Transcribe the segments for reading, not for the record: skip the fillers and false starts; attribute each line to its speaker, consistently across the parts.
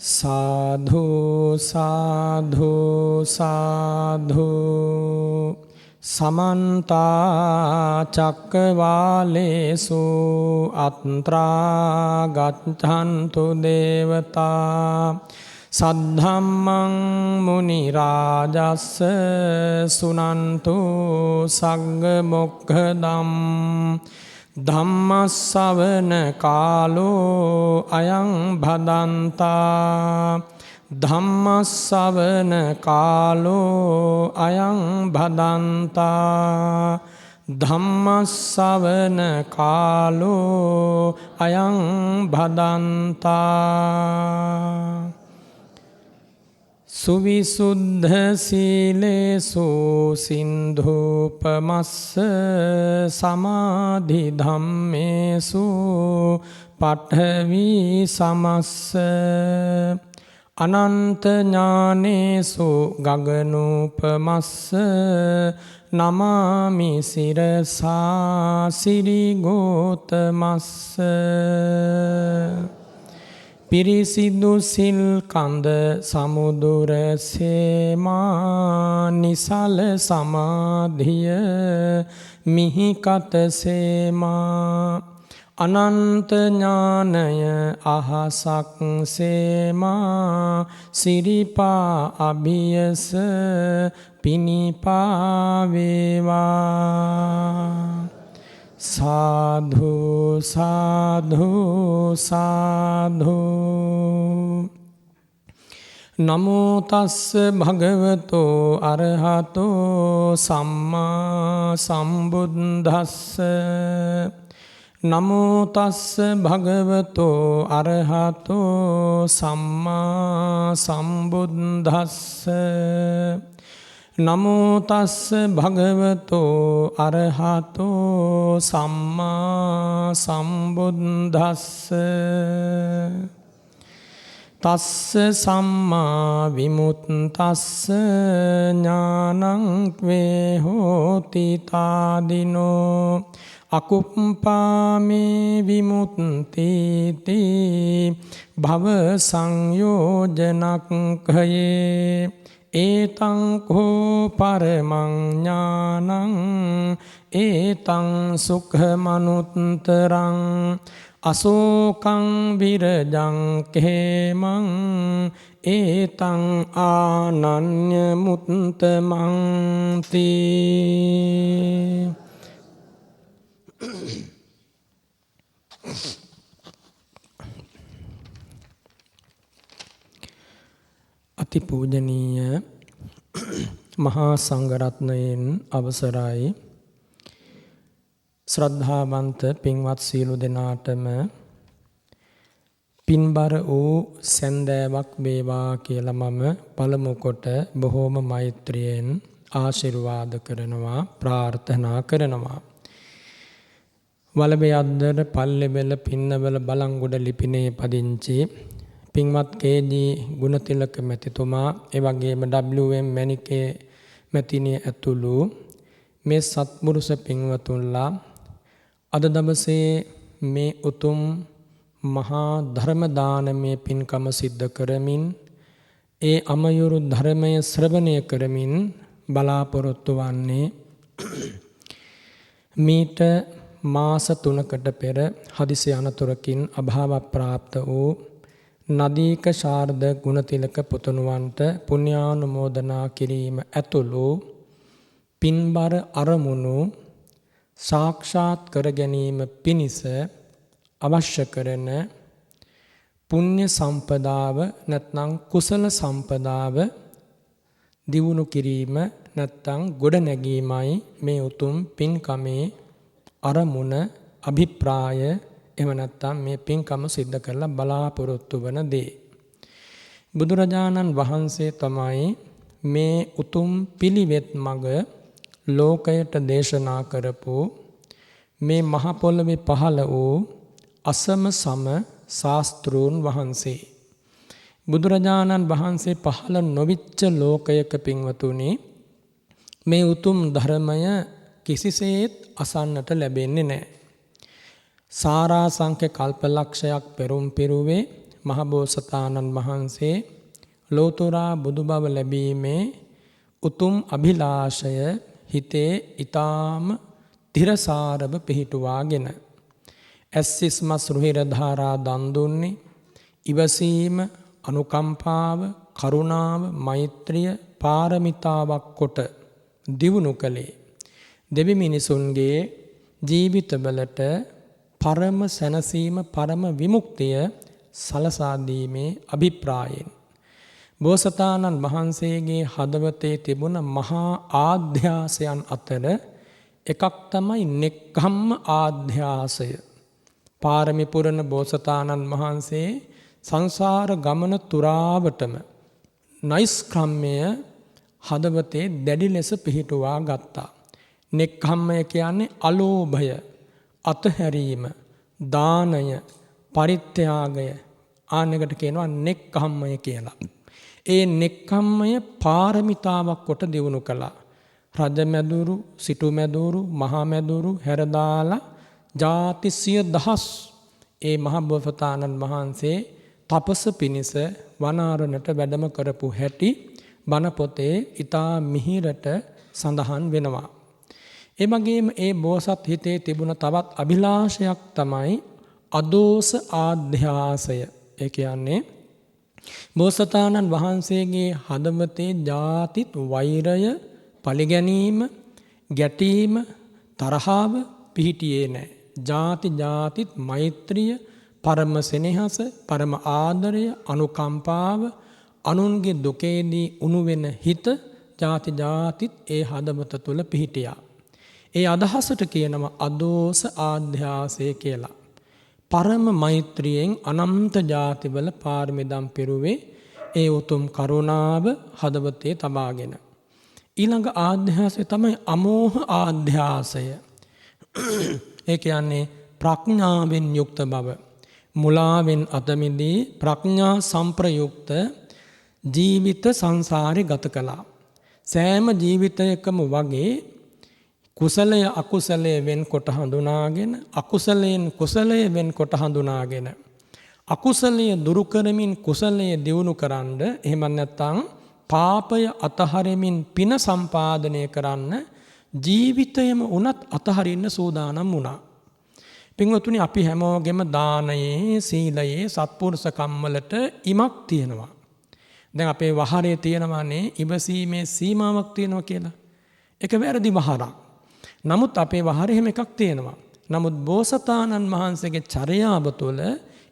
Speaker 1: साधु साधु साधु समन्ता चक्रवालेषु अत्रा गच्छन्तु देवता सद्धम्मं मुनिराजस्स सुनन्तु सग्गमोक्खदम् धम्मස්සවන කාලෝ අයං භදන්තා ධම්මස්සවන කාලෝ අයං භදන්තා ධම්මස්සවන කාලෝ අයං භදන්තා සුවිසුද්ධ සීලේසු සින්ධූපමස්ස සමාධි ධම්මේසු පඨවි සමස්ස අනන්ත ඥානේසු ගගනූපමස්ස නමාමි සිරසා සිරිගෝතමස්ස පිරිසිදු සිල් කඳ සමුදුර සේමා නිසල සමාධිය මිහිකත සේමා අනන්ත ඥානය අහසක් සේමා සිරිපා අභියස පිනිපා වේවා साधु साधु साधु नमो तस्स भगवतो अरहतो सम्मा सम्बुद्धस्स नमो तस्स भगवतो अरहतो सम्मा सम्बुद्धस्स නමෝ තස්ස භගවතෝ අරහතෝ සම්මා සම්බුද්දස්ස තස්ස සම්මා විමුක්තස්ස ඥානං ක්වේ හෝති තාදිනෝ අකුප්පාමේ විමුක්තිති භව සංයෝජනක් khයේ ඒතං කෝ පරමං ඥානං ඒතං සුඛමනුත්තරං අශෝකං විරජං කේමං ඒතං ආනන්‍ය මුත්තමං තී අතිපූජනීය මහා සංඝරත්නයෙන් අවසරයි ශ්‍රද්ධාවන්ත පින්වත් සියලු දෙනාටම පින්බර වූ සැන්දෑවක් වේවා කියලා මම පළමු කොට බොහෝම මෛත්‍රියෙන් ආශිර්වාද කරනවා ප්‍රාර්ථනා කරනවා වලබේ අද්දර පල්ලෙබෙල පින්නවල බලංගොඩ ලිපිනේ පදිංචි පින්වත් කේ.ජී. ගුණතිලක මැතිතුමා එවැගේම WM මැණිකේ මැතිණිය ඇතුළු මේ සත්පුරුෂ පින්වතුන්ලා අද දවසේ මේ උතුම් මහා ධර්ම දානමය පින්කම සිද්ධ කරමින් ඒ අමයුරු ධර්මය ශ්‍රවණය කරමින් බලාපොරොත්තු වන්නේ මීට මාස 3කට පෙර හදිසි අනතුරකින් අභාව ප්‍රාප්ත වූ නදීක ශාරද ගුණතිලක පුතුණුවන්ට පුණ්‍යානුමෝදනා කිරීම ඇතුළු පින්බර අරමුණු සාක්ෂාත් කර ගැනීම පිණිස අවශ්‍ය කරන පුණ්‍ය සම්පදාව නැත්නම් කුසල සම්පදාව දියුණු කිරීම නැත්නම් ගොඩ නැගීමයි මේ උතුම් පින්කමේ අරමුණ අභිප්‍රාය එහෙම නැත්නම් මේ පින්කම සිද්ධ කරලා බලාපොරොත්තු වන දේ. බුදුරජාණන් වහන්සේ තමයි මේ උතුම් පිළිවෙත් මඟ ලෝකයට දේශනා කරපු මේ මහ පොළොවේ පහළ වූ අසම සම ශාස්ත්‍රූන් වහන්සේ. බුදුරජාණන් වහන්සේ පහළ නොවිච්ච ලෝකයක පින්වතුනි මේ උතුම් ධර්මය කිසිසේත් අසන්නට ලැබෙන්නේ නැහැ. සාරාංශක කල්පලක්ෂයක් පෙරම් පිරුවේ මහබෝසතාණන් වහන්සේ ලෝතුරා බුදු බව ලැබීමේ උතුම් අභිලාෂය හිතේ ඊටාම තිරසාරව පිහිටුවාගෙන ඇස්සිස්මස් රුහිර ධාරා දන් දුන්නේ ඉවසීම අනුකම්පාව කරුණාව මෛත්‍රිය පාරමිතාවක් කොට දියුණු කළේ දෙවි මිනිසුන්ගේ ජීවිතවලට පරම සැනසීම පරම විමුක්තිය සලසා දීමේ අභිප්‍රායෙන් බෝසතාණන් වහන්සේගේ හදවතේ තිබුණ මහා ආධ්‍යාසයන් අතර එකක් තමයි නෙක්ඛම්ම ආධ්‍යාසය. පාරමි පුරන බෝසතාණන් වහන්සේ සංසාර ගමන තුරාවටම නෛෂ්ක්‍රම්‍යය හදවතේ දැඩි ලෙස පිහිටුවා ගත්තා. නෙක්ඛම්මය කියන්නේ අලෝභය, අතහැරීම, දානය, පරිත්‍යාගය ආනෙකට කියනවා නෙක්ඛම්මය කියලා. ඒ නෙක්ඛම්මය පාරමිතාවක් කොට දියුණු කළා. රජමැදුරු, සිටුමැදුරු, මහමැදුරු හැරදාලා ජාති 100,000 ඒ මහබෝසතාණන් වහන්සේ තපස පිණිස වනාරණට වැඩම කරපු හැටි බණ පොතේ ඊටා මිහිරට සඳහන් වෙනවා. ඒ වගේම ඒ බෝසත් හිතේ තිබුණ තවත් අභිලාෂයක් තමයි අදෝස ආධ්‍යාසය. ඒ කියන්නේ බෝසතාණන් වහන්සේගේ හදවතේ ජාතිත් වෛරය, පලිගැනීම, ගැටීම, තරහව පිහිටියේ නැහැ. ජාතිත් මෛත්‍රිය, පරම සෙනෙහස, පරම ආදරය, අනුකම්පාව, අනුන්ගේ දුකේදී උණු වෙන හිත ජාතිත් ඒ හදවත තුළ පිහිටියා. ඒ අදහසට කියනවා අදෝස ආධ්‍යාසය කියලා. පරම මෛත්‍රියෙන් අනන්ත ජාතිවල පාරමිදම් පිරුවේ ඒ උතුම් කරුණාව හදවතේ තබාගෙන. ඊළඟ ආධ්‍යාසය තමයි අමෝහ ආධ්‍යාසය. ඒ කියන්නේ ප්‍රඥාවෙන් යුක්ත බව. මුලාවෙන් අත මිදී ප්‍රඥා සම්ප්‍රයුක්ත ජීවිත සංසාරේ ගත කළා. සෑම ජීවිතයකම වගේ කුසලය අකුසලය වෙන්කොට හඳුනාගෙන අකුසලයෙන් කුසලය වෙන්කොට හඳුනාගෙන අකුසලය දුරු කරමින් කුසලය දියුණු කරන්න එහෙම නැත්නම් පාපය අතහරිමින් පින සම්පාදනය කරන්න ජීවිතයම උනත් අතහරින්න සූදානම් වුණා. පින්වතුනි අපි හැමෝගෙම දානයේ සීලයේ සත්පුරුෂකම් වලට ඉමක් තියෙනවා. දැන් අපේ වහරේ තියෙනවානේ ඉවසීමේ සීමාවක් තියෙනවා කියලා. ඒක වැරදි වහරක්. නමුත් අපේ වහරේ එහෙම එකක් තියෙනවා. නමුත් බෝසතාණන් වහන්සේගේ චර්යාව තුළ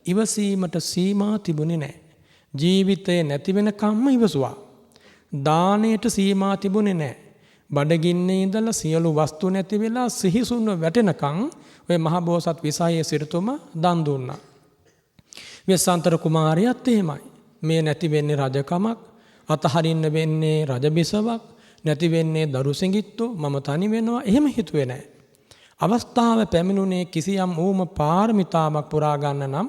Speaker 1: ඉවසීමට සීමා තිබුණේ නැහැ. ජීවිතේ නැති වෙනකම්ම ඉවසුවා. දාණයට සීමා තිබුණේ නැහැ. බඩගින්නේ ඉඳලා සියලු වස්තු නැති වෙලා සිහිසුන්ව වැටෙනකන් ඔය මහ බෝසත් විසායේ සිටුතුමා දන් දුන්නා. වෙස්සාන්තර කුමාරයාත් එහෙමයි. මේ නැති වෙන්නේ රජකමක්, අතහරින්න වෙන්නේ රජබිසවක්, නැති වෙන්නේ දරු සිඟිත්තෝ, මම තනි වෙනවා එහෙම හිතුවේ නැහැ. අවස්ථාව පැමිණුනේ කිසියම් ඌම පාරමිතාවක් පුරා ගන්න නම්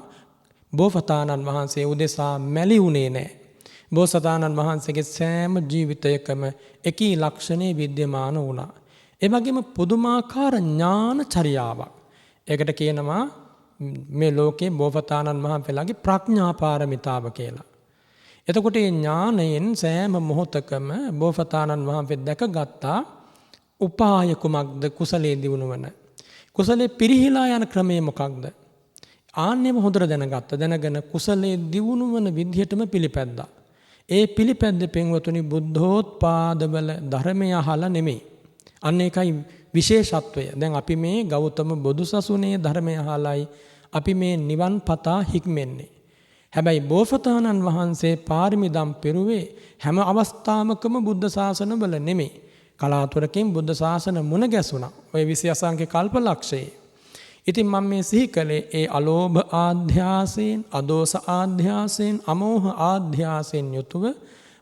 Speaker 1: බෝසතාණන් වහන්සේ උදෙසා මැලි වුණේ නැහැ. බෝසතාණන් වහන්සේගේ සෑම ජීවිතයකම එකී ලක්ෂණේ විද්‍යමාන වුණා. ඒ වගේම පුදුමාකාර ඥාන චර්යාවක්. ඒකට කියනවා මේ ලෝකේ බෝසතාණන් වහන්සේලාගේ ප්‍රඥා පාරමිතාව කියලා. එතකොට මේ ඥානයෙන් සෑම මොහොතකම බෝසතාණන් වහන්සේ දැකගත්තා උපාය කුමක්ද කුසලයේ දිනුවන. කුසලයේ පිරිහිලා යන ක්‍රමය මොකක්ද? ආන්නෙම හොඳට දැනගත්ත. දැනගෙන කුසලයේ දිනුවන විදිහටම පිළිපැද්දා. ඒ පිළිපැද්ද පින්වතුනි බුද්ධෝත්පාදවල ධර්මය අහලා නෙමෙයි. අන්න ඒකයි විශේෂත්වය. දැන් අපි මේ ගෞතම බුදුසසුනේ ධර්මය අහලයි අපි මේ නිවන් පතා හික්මෙන්නේ. හැබැයි බෝසතාණන් වහන්සේ පාරමිදම් පිරුවේ හැම අවස්ථාවකම බුද්ධ ශාසනවල නෙමෙයි. කලාතුරකින් බුද්ධ ශාසන මුණ ගැසුණා. ඔය 20 අසංඛ්‍ය කල්පලක්ෂයේ. ඉතින් මම මේ සිහි කළේ ඒ අලෝභ ආධ්‍යාසයෙන්, අදෝස ආධ්‍යාසයෙන්, අමෝහ ආධ්‍යාසයෙන් යුතුව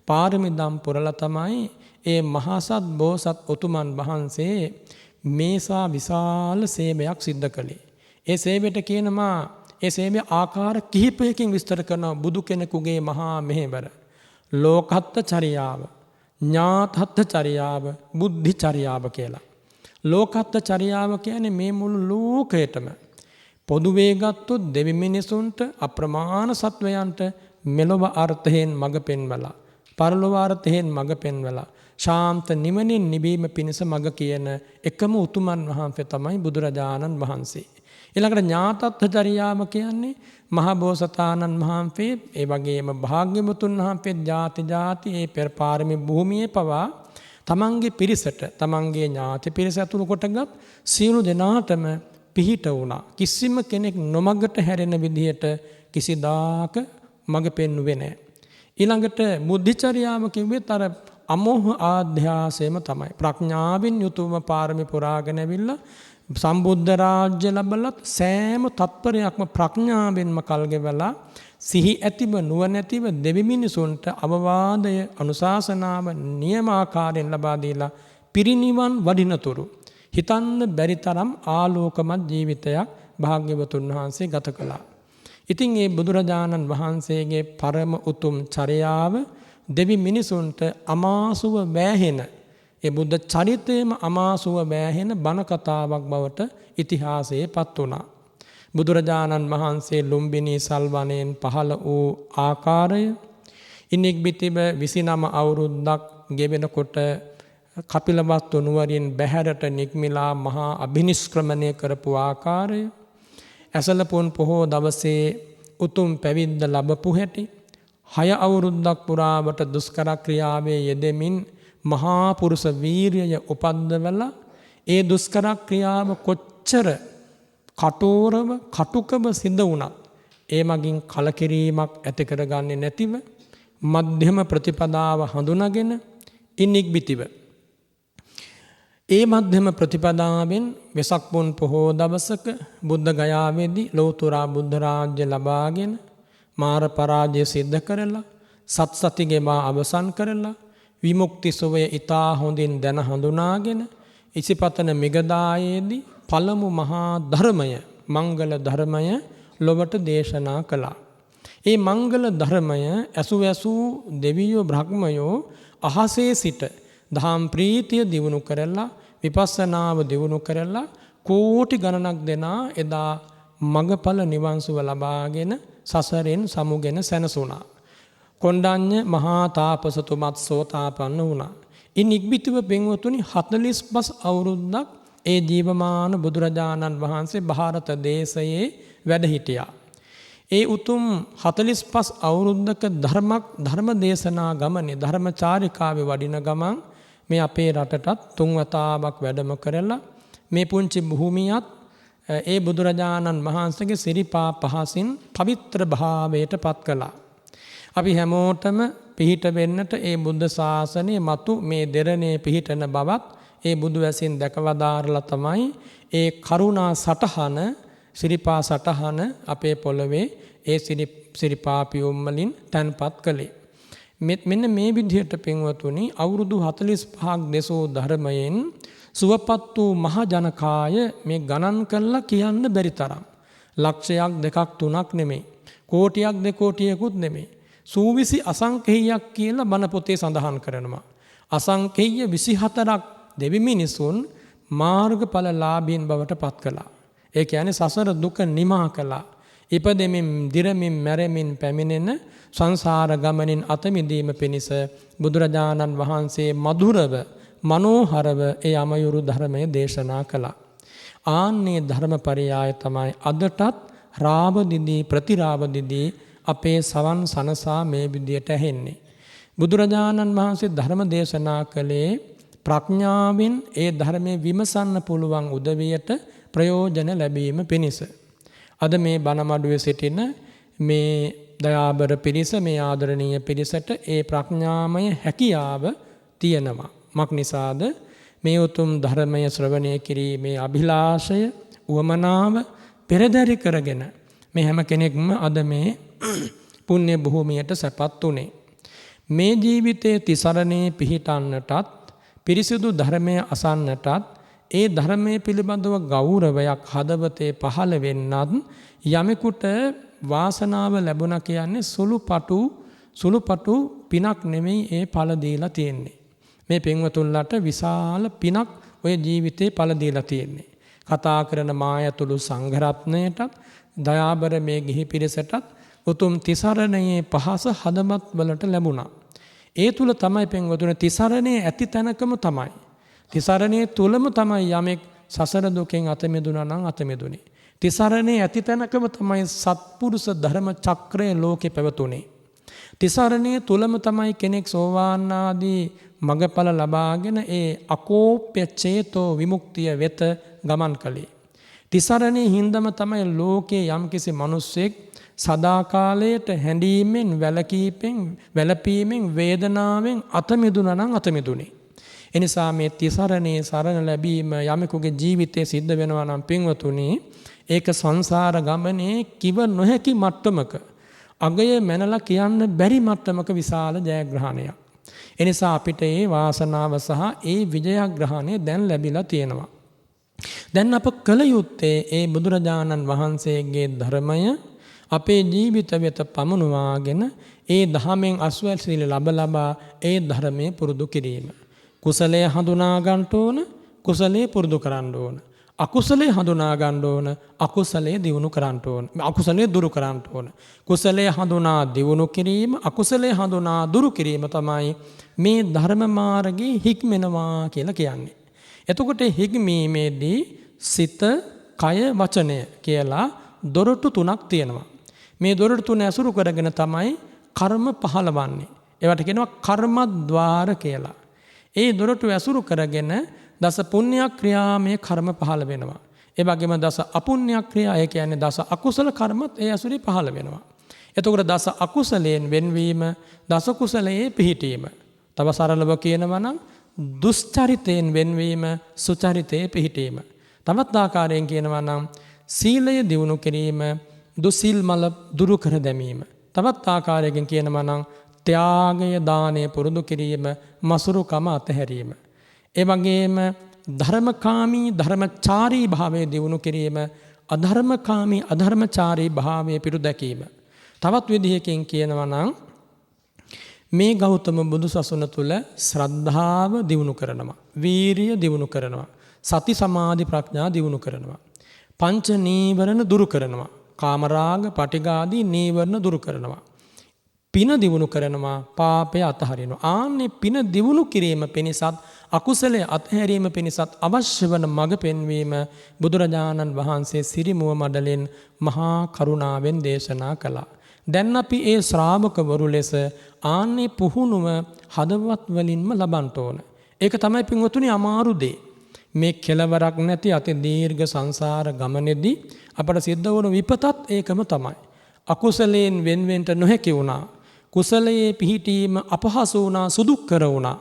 Speaker 1: පාරමිදම් පුරලා තමයි ඒ මහසත් බෝසත් උතුමන් වහන්සේ මේසා විශාල සේවයක් සිද්ධ කළේ. ඒ සේවයට කියනවා ඒ සේවය ආකාර කිහිපයකින් විස්තර කරන බුදු කෙනෙකුගේ මහා මෙහෙවර. ලෝකත්ත චර්යාව, ඥාතත්ත චර්යාව, බුද්ධි චර්යාව කියලා. ලෝකත්ත චර්යාව කියන්නේ මේ මුළු ලෝකයටම පොදුවේ ගත්තොත් දෙවි මිනිසුන්ට අප්‍රමාණ සත්වයන්ට මෙලොව අර්ථයෙන් මඟ පෙන්වලා පරලොව අර්ථයෙන් මඟ පෙන්වලා ශාන්ත නිවනින් නිවීම පිණිස මඟ කියන එකම උතුමන් වහන්සේ තමයි බුදුරජාණන් වහන්සේ. ඊළඟට ඥාතත්ථචරියාව කියන්නේ මහබෝසතාණන් වහන්සේ ඒ වගේම භාග්‍යවතුන් වහන්සේ ಜಾති ಜಾති ඒ පෙර පාරමී භූමියේ පවා තමන්ගේ පිරිසට තමන්ගේ ඥාති පිරිස ඇතුළු කොටගත් සියලු දෙනාටම පිහිට වුණා. කිසිම කෙනෙක් නොමගට හැරෙන විදිහට කිසිදාක මඟ පෙන්වුවේ නැහැ. ඊළඟට බුද්ධචර්යාව කිව්වෙත් අර අමෝහ ආධ්‍යාසයම තමයි. ප්‍රඥාවෙන් යුතුවම පාරමී පුරාගෙන ඇවිල්ලා සම්බුද්ධ රාජ්‍ය ලැබලත් සෑම තත්පරයක්ම ප්‍රඥාවෙන්ම කල් ගෙවලා සිහි ඇතිව නුවණැතිව දෙවි මිනිසුන්ට අවවාදය අනුශාසනාව නියමාකාරයෙන් ලබා දීලා පිරිනිවන් වඩිනතුරු හිතන්න බැරි තරම් ආලෝකමත් ජීවිතයක් භාග්‍යවතුන් වහන්සේ ගත කළා. ඉතින් මේ බුදුරජාණන් වහන්සේගේ පරම උතුම් චර්යාව දෙවි මිනිසුන්ට අමාසුව වැහෙන ඒ බුද්ධ චරිතයේම අමාසුව වැහෙන බණ කතාවක් බවට ඉතිහාසයේ පත් වුණා. බුදුරජාණන් වහන්සේ ලුම්බිනි සල්වනයෙන් පහළ වූ ආකාරය ඉනික් බිතිබ 29 අවුරුද්දක් ගෙවෙනකොට කපිලවස්තු නුවරින් බැහැරට නික්මිලා මහා අභිනිෂ්ක්‍රමණය කරපු ආකාරය ඇසලපොන් පොහෝ දවසේ උතුම් පැවිද්ද ලැබපු හැටි 6 අවුරුද්දක් පුරාවට දුෂ්කර ක්‍රියාවේ යෙදෙමින් මහා පුරුෂ වීරිය උපද්දවලා ඒ දුෂ්කර ක්‍රියාව කොච්චර කටෝරව කටුකව සිද්ධ වුණත් ඒ මගින් කලකිරීමක් ඇති කරගන්නේ නැතිව මධ්‍යම ප්‍රතිපදාව හඳුනාගෙන ඉනික් බිතිව ඒ මධ්‍යම ප්‍රතිපදාවෙන් වෙසක් පුන් පොහෝ දවසක බුද්ධ ගයාවේදී ලෞතර බුද්ධ රාජ්‍ය ලබාගෙන මාර පරාජය සිද්ධ කරලා සත්සතිගේ මා අවසන් කරලා විමුක්ති සෝවය ඊතා හොඳින් දැන හඳුනාගෙන ඉසිපතන මිගදායේදී පළමු මහා ධර්මය මංගල ධර්මය ලොවට දේශනා කළා. ඒ මංගල ධර්මය ඇසු දෙවියෝ බ්‍රහ්මයෝ අහසේ සිට දහම් ප්‍රීතිය දියුණු කරලා විපස්සනාව දියුණු කරලා කෝටි ගණනක් දෙනා එදා මගඵල නිවන් සුව ලබාගෙන සසරෙන් සමුගෙන සැනසුණා. කොණ්ඩඤ්ඤ මහා තාපසතුමත් සෝතාපන්න වුණා. ඉන් ඉක්බිතිව පින්වතුනි 45 අවුරුද්දක් ඒ ජීවමාන බුදුරජාණන් වහන්සේ ಭಾರತ දේශයේ වැඩ හිටියා. ඒ උතුම් 45 අවුරුද්දක ධර්ම දේශනා ගමනේ ධර්මචාරිකාවේ වඩින ගමන් මේ අපේ රටටත් තුන් වතාවක් වැඩම කරලා මේ පුංචි භූමියත් ඒ බුදුරජාණන් වහන්සේගේ සිරිපා පහසින් පවිත්‍ර භාවයට පත් කළා. අපි හැමෝටම පිහිට වෙන්නට ඒ බුද්ධ ශාසනය මතු මේ දෙරණේ පිහිටන බවත් ඒ බුදු වැසින් දැකවදාරලා තමයි ඒ කරුණා සටහන සිරිපා සටහන අපේ පොළවේ ඒ සිරිපාපියුම් වලින් තැන්පත් කළේ. මෙන්න මේ විදිහට පින්වතුනි අවුරුදු 45ක් දෙසෝ ධර්මයෙන් සුවපත් වූ මහ ජනකාය මේ ගණන් කළා කියන්න බැරි තරම්. ලක්ෂයක් දෙකක් තුනක් නෙමෙයි. කෝටියක් දෙකෝටියකුත් නෙමෙයි. සූවිසි අසංඛේයයක් කියලා බණ පොතේ සඳහන් කරනවා. අසංඛේය 24ක් දෙවි මිනිසුන් මාර්ගඵලලාභීන් බවට පත් කළා. ඒ කියන්නේ සසර දුක නිමා කළා. ඉපදෙමින් දිරමින් මැරෙමින් පැමිණෙන සංසාර ගමනින් අත මිදීම පිණිස බුදුරජාණන් වහන්සේ මధుරව මනෝහරව ඒ අමයුරු ධර්මය දේශනා කළා. ආන්නේ ධර්මපරියාය තමයි අදටත් රාවදිදී ප්‍රතිරාවදිදී අපේ සවන් සනසා මේ විදියට ඇහෙන්නේ. බුදුරජාණන් වහන්සේ ධර්ම දේශනා කළේ ප්‍රඥාවෙන් ඒ ධර්මයේ විමසන්න පුළුවන් උදවියට ප්‍රයෝජන ලැබීම පිණිස. අද මේ බණමඩුවේ සිටින මේ දයාබර පිරිස මේ ආදරණීය පිරිසට ඒ ප්‍රඥාමය හැකියාව තියෙනවා. මක් නිසාද මේ උතුම් ධර්මය ශ්‍රවණය කිරීමේ අභිලාෂය උවමනාව පෙරදරි කරගෙන මේ හැම කෙනෙක්ම අද මේ පුණ්‍ය භූමියට සැපත් උනේ. මේ ජීවිතයේ තිසරණේ පිහිටන්නටත් පිරිසිදු ධර්මය අසන්නටත් ඒ ධර්මයේ පිළිබඳව ගෞරවයක් හදවතේ පහළ වෙන්නත් යමෙකුට වාසනාව ලැබුණා කියන්නේ සුළුපටු පිනක් නෙමෙයි ඒ ඵල දීලා තියෙන්නේ. මේ පින්වතුන්ලට විශාල පිනක් ඔය ජීවිතේ ඵල දීලා තියෙන්නේ. කතා කරන මා ඇතුළු සංඝරත්නයටත් දයාබර මේ ගිහි පිරිසටත් උතුම් තිසරණයේ පහස හදවත් වලට ලැබුණා. ඒ තුල තමයි පින්වතුනි තිසරණයේ ඇති තැනකම තමයි. තිසරණයේ තුලම තමයි යමෙක් සසර දුකෙන් අත මිදුණා නම් අත මිදුනේ. තිසරණයේ ඇති තැනකම තමයි සත්පුරුෂ ධර්ම චක්‍රය ලෝකේ පැවතුනේ. තිසරණයේ තුලම තමයි කෙනෙක් සෝවාන් ආදී මගඵල ලබාගෙන ඒ අකෝප්‍ය චේතෝ විමුක්තිය වෙත ගමන් කළේ. තිසරණේ හින්දම තමයි ලෝකේ යම්කිසි මිනිස්සෙක් සදාකාලයට හැඬීමෙන් වැළපීමෙන් වේදනාවෙන් අත මිදුණා නම් අත මිදුනේ. එනිසා මේ තිසරණේ සරණ ලැබීම යමෙකුගේ ජීවිතයේ සිද්ධ වෙනවා නම් පින්වතුනි ඒක සංසාර ගමනේ කිව නොහැකි මට්ටමක අගය මැනලා කියන්න බැරි මට්ටමක විශාල ජයග්‍රහණයක්. එනිසා අපිට ඒ වාසනාව සහ ඒ විජයග්‍රහණය දැන් ලැබිලා තියෙනවා. දැන් අප කළ යුත්තේ ඒ බුදුරජාණන් වහන්සේගේ ධර්මය අපේ ජීවිත වෙත පමුණවාගෙන ඒ දහමෙන් අස්වැසිලි ලබා ඒ ධර්මයේ පුරුදු කිරීම. කුසලයේ හඳුනා ගන්න ඕන, කුසලයේ පුරුදු කරන්න ඕන. අකුසලයේ හඳුනා ගන්න ඕන, අකුසලයේ දියුණු කරන්න ඕන. අකුසලයේ දුරු කරන්න ඕන. කුසලයේ හඳුනා දියුණු කිරීම, අකුසලයේ හඳුනා දුරු කිරීම තමයි මේ ධර්ම මාර්ගයේ හික්මෙනවා කියලා කියන්නේ. එතකොට හික්මීමේදී සිත, කය, වචනය කියලා දොරටු තුනක් තියෙනවා. මේ දොරටු තුන ඇසුරු කරගෙන තමයි කර්ම පහළවන්නේ. ඒවට කියනවා කර්මද්වාර කියලා. ඒ දොරටු ඇසුරු කරගෙන දස පුණ්‍ය ක්‍රියාමේ කර්ම පහළ වෙනවා. ඒ වගේම දස අපුණ්‍ය ක්‍රියා, ඒ කියන්නේ දස අකුසල කර්මත් ඒ ඇසුරේ පහළ වෙනවා. එතකොට දස අකුසලයෙන් වෙන්වීම, දස කුසලයේ පිහිටීම. තව සරලව කියනවා නම් දුස්චරිතයෙන් වෙන්වීම, සුචරිතයේ පිහිටීම. තවත් ආකාරයෙන් කියනවා නම් සීලය දියුණු කිරීම, දුසිල් මල දුරු කර දැමීම. තවත් ආකාරයකින් කියනවා නම් ත්‍යාගය, දානය පුරුදු කිරීම, මසුරුකම අතහැරීම. ඒ වගේම ධර්මකාමී, ධර්මචාරී භාවයේ දියුණු කිරීම, අධර්මකාමී, අධර්මචාරී භාවයේ පිටු දැකීම. තවත් විදිහකින් කියනවා නම් මේ ගෞතම බුදු සසුන තුල ශ්‍රද්ධාව දියුණු කරනවා, වීරිය දියුණු කරනවා, සති සමාධි ප්‍රඥා දියුණු කරනවා, පංච නීවරණ දුරු කරනවා, කාමරාග පටිඝාදී නීවරණ දුරු කරනවා, පින දියුණු කරනවා, පාපය අතහරිනවා. ආන්නේ පින දියුණු කිරීම පිණිසත් අකුසලයේ අතහැරීම පිණිසත් අවශ්‍ය වන මඟ පෙන්වීම බුදුරජාණන් වහන්සේ සිරිමුව මඩලෙන් මහා කරුණාවෙන් දේශනා කළා. දැන් අපි ඒ ශ්‍රාවකවරු ලෙස ආන්නේ පුහුණුව හදවත් වලින්ම ලබන්න ඕන. ඒක තමයි පින්වතුනි අමාරු දේ. මේ කෙලවරක් නැති අති දීර්ඝ සංසාර ගමනේදී අපට සිද්ධ වුණු විපතත් ඒකම තමයි. අකුසලයෙන් වෙන්වෙන්ට නොහැකි වුණා. කුසලයේ පිහිටීම අපහසු වුණා, සුදුක්කර වුණා.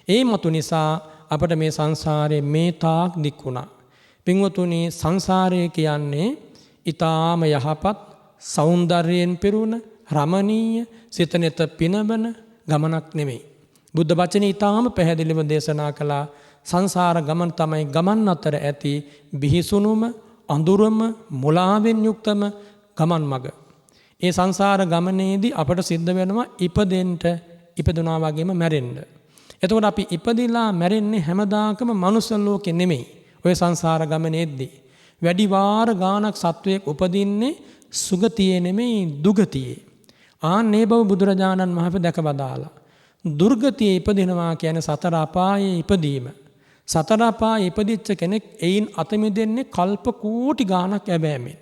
Speaker 1: ඒ මතු නිසා අපට මේ සංසාරේ මේ තාක් දික් වුණා. පින්වතුනි සංසාරය කියන්නේ ඊටාම යහපත්, සෞන්දර්යයෙන් පිරුණ, රමණීය, සිත නෙත පිනවන ගමනක් නෙමෙයි. බුද්ධ වචනේ ඊටාම පැහැදිලිව දේශනා කළා. සංසාර ගමන තමයි ගමන් අතර ඇති බිහිසුණුම, අඳුරම, මුලාවෙන් යුක්තම ගමන් මඟ. ඒ සංසාර ගමනේදී අපට සිද්ධ වෙනවා ඉපදුනා වගේම මැරෙන්න. එතකොට අපි ඉපදිලා මැරෙන්නේ හැමදාකම මනුස්ස ලෝකෙ නෙමෙයි. ඔය සංසාර ගමනේදී වැඩි වාර ගාණක් සත්වයක් උපදින්නේ සුගතියේ නෙමෙයි දුගතියේ. ආන්නේ බව බුදුරජාණන් වහන්සේ දැකවදාලා. දුර්ගතියේ ඉපදිනවා කියන්නේ සතර අපායේ ඉපදීම. සතර අපායේ ඉපදිච්ච කෙනෙක් එයින් අත මිදෙන්නේ කල්ප කෝටි ගාණක් ඇබෑමෙන්.